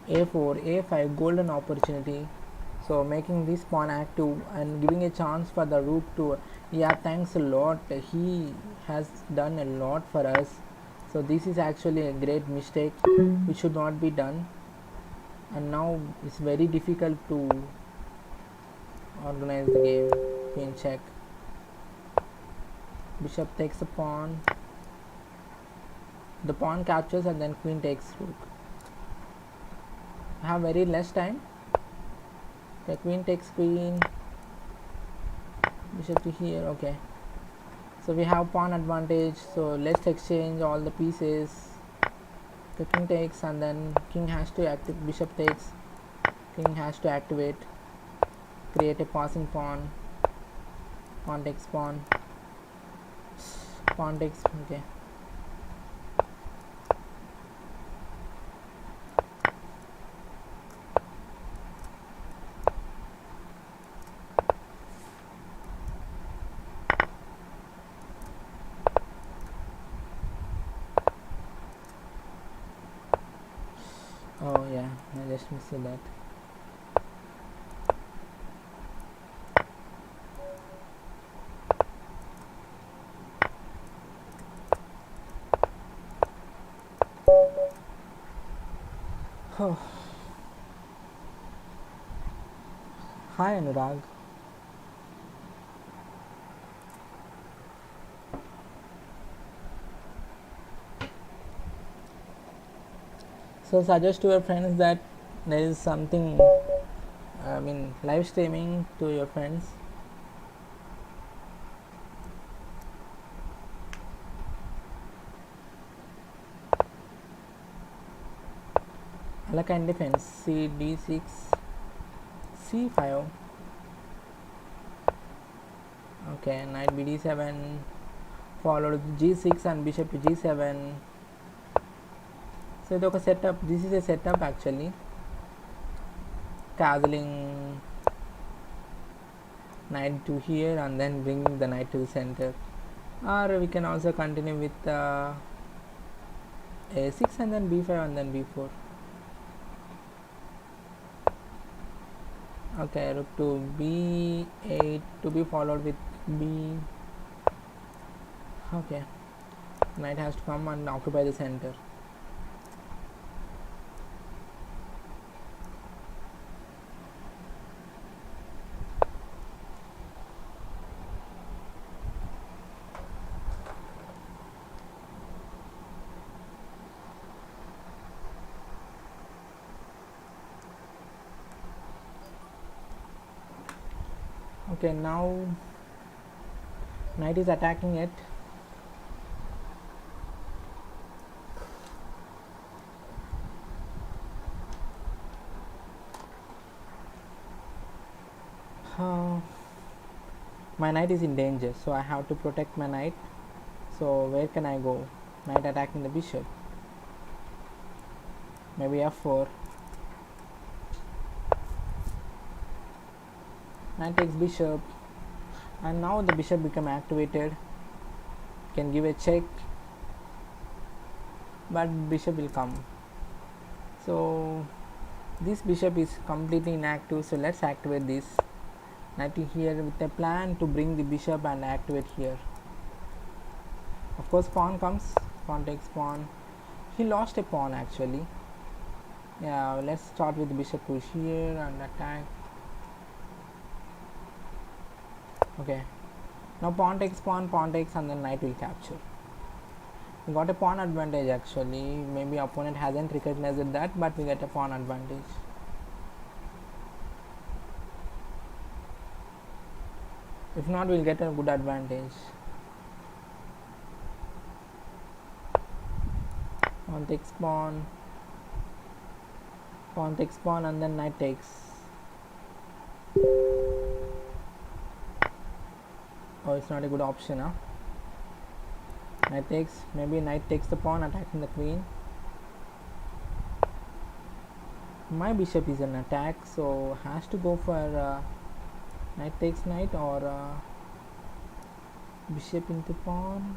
a4, a5, golden opportunity. So making this pawn active and giving a chance for the rook to, yeah, thanks a lot, he has done a lot for us. So this is actually a great mistake which should not be done, and now it's very difficult to organize the game. Queen check, bishop takes the pawn, the pawn captures, and then queen takes rook. I have very less time. Okay, queen takes queen, bishop to here. Okay, so we have pawn advantage, so let's exchange all the pieces. The king takes and then king has to activate, bishop takes, king has to activate, create a passing pawn, pawn takes pawn, pawn takes. Okay, oh yeah, I just missed that. Oh. Hi Anurag. So suggest to your friends that there is something, I mean live streaming to your friends. Alakine defense, c d6, c5. Okay, knight bd7 followed g6 and bishop to g7. So it's a setup. This is a setup actually. Castling knight to here and then bringing the knight to the center, or we can also continue with a6 and then b5 and then b4. Okay, rook to b8 to be followed with b. Okay, knight has to come and occupy the center. Okay, now knight is attacking it. My knight is in danger, so I have to protect my knight. So where can I go? Knight attacking the bishop. Maybe f4. Knight takes bishop, and now the bishop become activated. Can give a check, but bishop will come. So this bishop is completely inactive, so let's activate this knight here with a plan to bring the bishop and activate here. Of course pawn comes, pawn takes pawn. He lost a pawn actually. Yeah, let's start with the bishop push here and attack. Okay, now pawn takes pawn, pawn takes, and then knight will capture. We got a pawn advantage actually. Maybe opponent hasn't recognized that, but we get a pawn advantage. If not, we'll get a good advantage. Pawn takes pawn, pawn takes pawn, and then knight takes. Oh, it's not a good option, huh? Knight takes, maybe knight takes the pawn, attacking the queen. My bishop is an attack, so has to go for knight takes knight or bishop into pawn,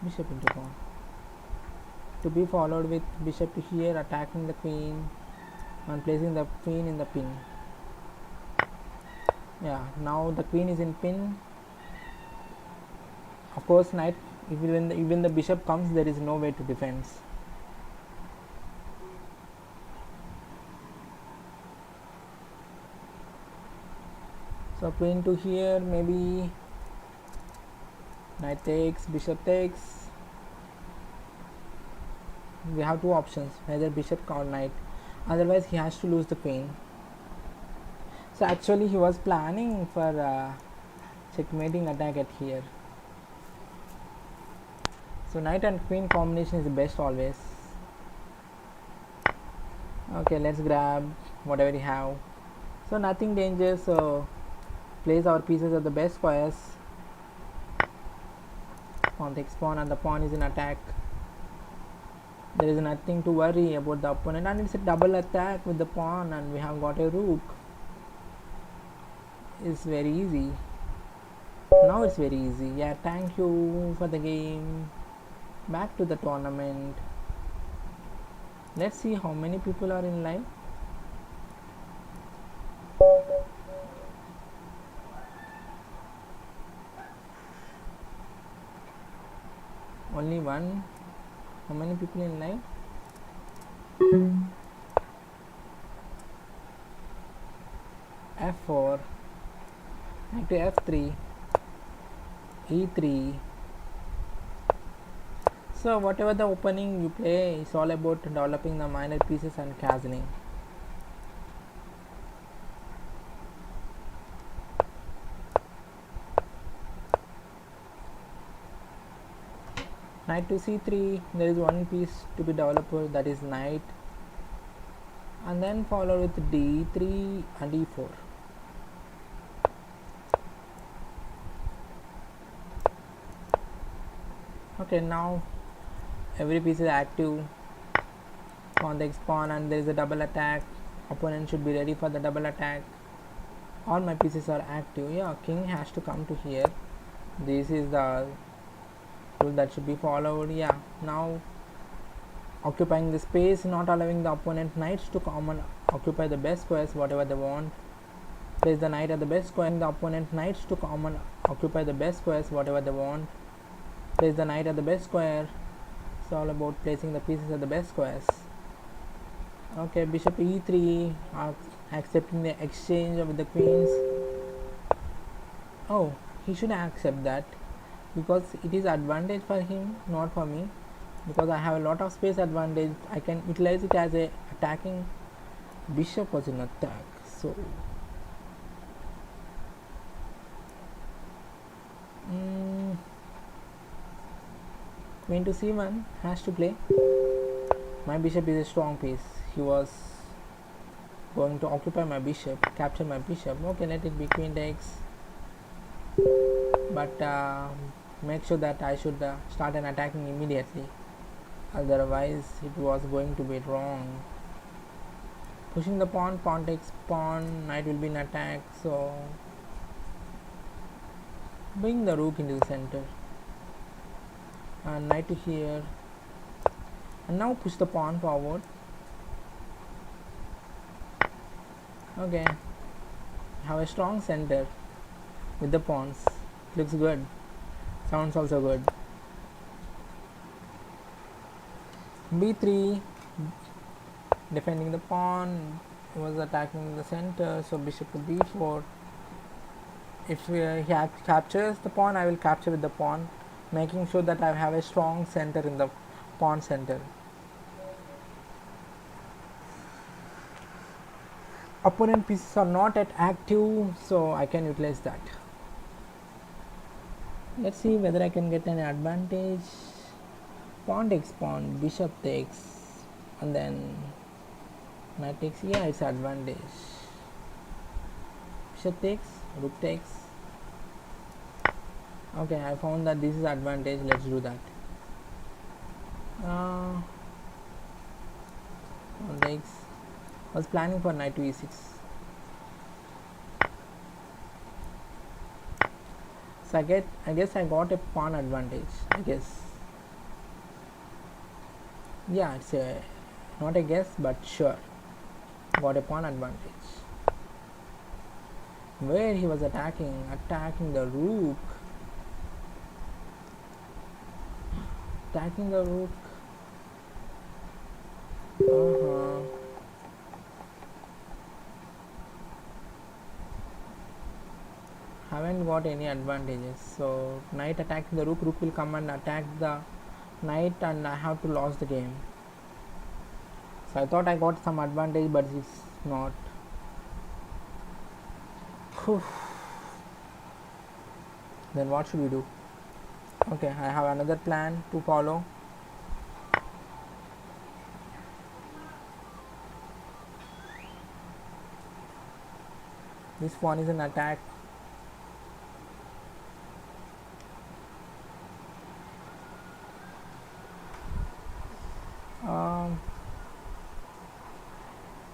bishop into pawn, to be followed with bishop to here, attacking the queen and placing the queen in the pin. Yeah, now the queen is in pin. Of course knight, even the bishop comes, there is no way to defend. So queen to here, maybe knight takes, bishop takes. We have two options, either bishop or knight, otherwise he has to lose the queen. So actually he was planning for checkmating attack at here. So knight and queen combination is the best always. Okay, let's grab whatever we have. So nothing dangerous, so place our pieces at the best squares. Pawn takes pawn, and the pawn is in attack. There is nothing to worry about the opponent, and it's a double attack with the pawn, and we have got a rook. It's very easy. Now it's very easy. Yeah, thank you for the game. Back to the tournament. Let's see how many people are in live. Only one. How many people in live? F4, knight to F3, E3. So whatever the opening you play, it's all about developing the minor pieces and castling. Knight to C3, there is one piece to be developed, that is knight, and then follow with D3 and E4. Okay, now every piece is active. Pawn takes pawn, and there is a double attack. Opponent should be ready for the double attack. All my pieces are active. Yeah, king has to come to here. This is the rule that should be followed. Yeah, now occupying the space, not allowing the opponent knights to come occupy the best squares whatever they want. Place the knight at the best square. The opponent knights to common occupy the best squares whatever they want. Place the knight at the best square. It's all about placing the pieces at the best squares. Okay, bishop e3, accepting the exchange with the queens. Oh, he should accept that because it is advantage for him, not for me, because I have a lot of space advantage. I can utilize it as a attacking. Bishop was in attack, so queen to c1 has to play. My bishop is a strong piece. He was going to occupy my bishop, capture my bishop. Okay, let it be queen takes, but make sure that I should start an attacking immediately, otherwise it was going to be wrong. Pushing the pawn, pawn takes pawn, knight will be in attack, so bring the rook into the center and knight to here, and now push the pawn forward. Okay, have a strong center with the pawns. Looks good, sounds also good. b3, defending the pawn, was attacking the center, so bishop to b4. If he captures the pawn, I will capture with the pawn, making sure that I have a strong center in the pawn center. Opponent pieces are not at active, so I can utilize that. Let's see whether I can get an advantage. Pawn takes pawn, bishop takes, and then knight takes. Yeah, it's advantage. Bishop takes, rook takes. Okay, I found that this is advantage. Let's do that. Pawn takes. Was planning for knight to e6. So I guess I got a pawn advantage. I guess. Yeah, it's a not a guess, but sure. Got a pawn advantage. Where he was attacking the rook. Attacking the rook. Haven't got any advantages, so knight attacking the rook, rook will come and attack the knight, and I have to lose the game. So I thought I got some advantage, but it's not. Whew. Then what should we do? Okay, I have another plan to follow. This one is an attack.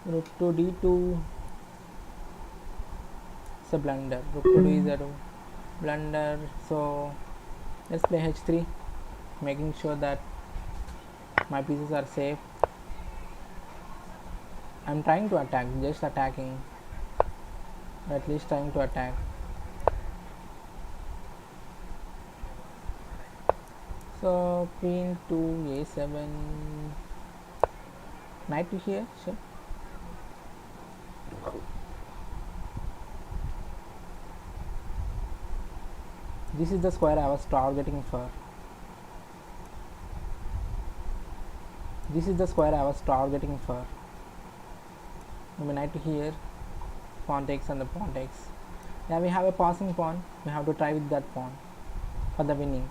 Rook to d2. It's a blunder. Rook to d0. Blunder. So let's play h3, making sure that my pieces are safe. I'm trying to attack, just attacking, at least trying to attack. So queen to a7, knight to here, sure. This is the square I was targeting for. This is the square I was targeting for. Knight to here, pawn takes and the pawn takes. Yeah, we have a passing pawn. We have to try with that pawn for the winning.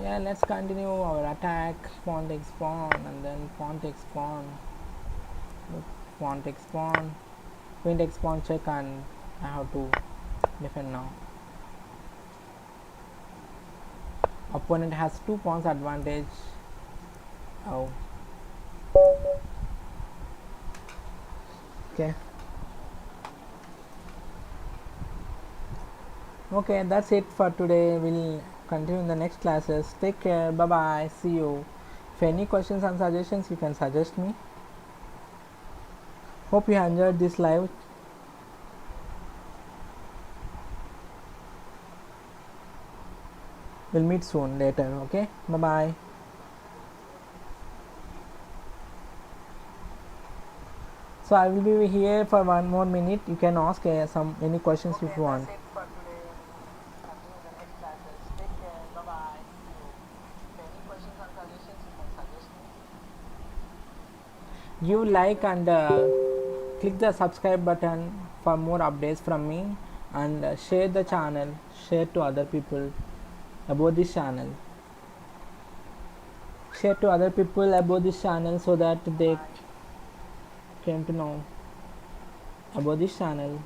Yeah, let's continue our attack. Pawn takes pawn, and then pawn takes pawn. Pawn takes pawn. Queen takes pawn check, and I have to defend now. Opponent has 2 pawns advantage. Oh. Okay. Okay, that's it for today. We'll continue in the next classes. Take care. Bye bye. See you. If any questions and suggestions, you can suggest me. Hope you enjoyed this live. We'll meet soon later. Okay, bye bye. So I will be here for 1 more minute. You can ask any questions if you want. That's it for today. Continue the next classes. Take care. Bye bye. Any questions or suggestions, you can suggest me. Give like and click the subscribe button for more updates from me, and share the channel, share to other people about this channel. Share to other people about this channel so that they Bye. came to know about this channel.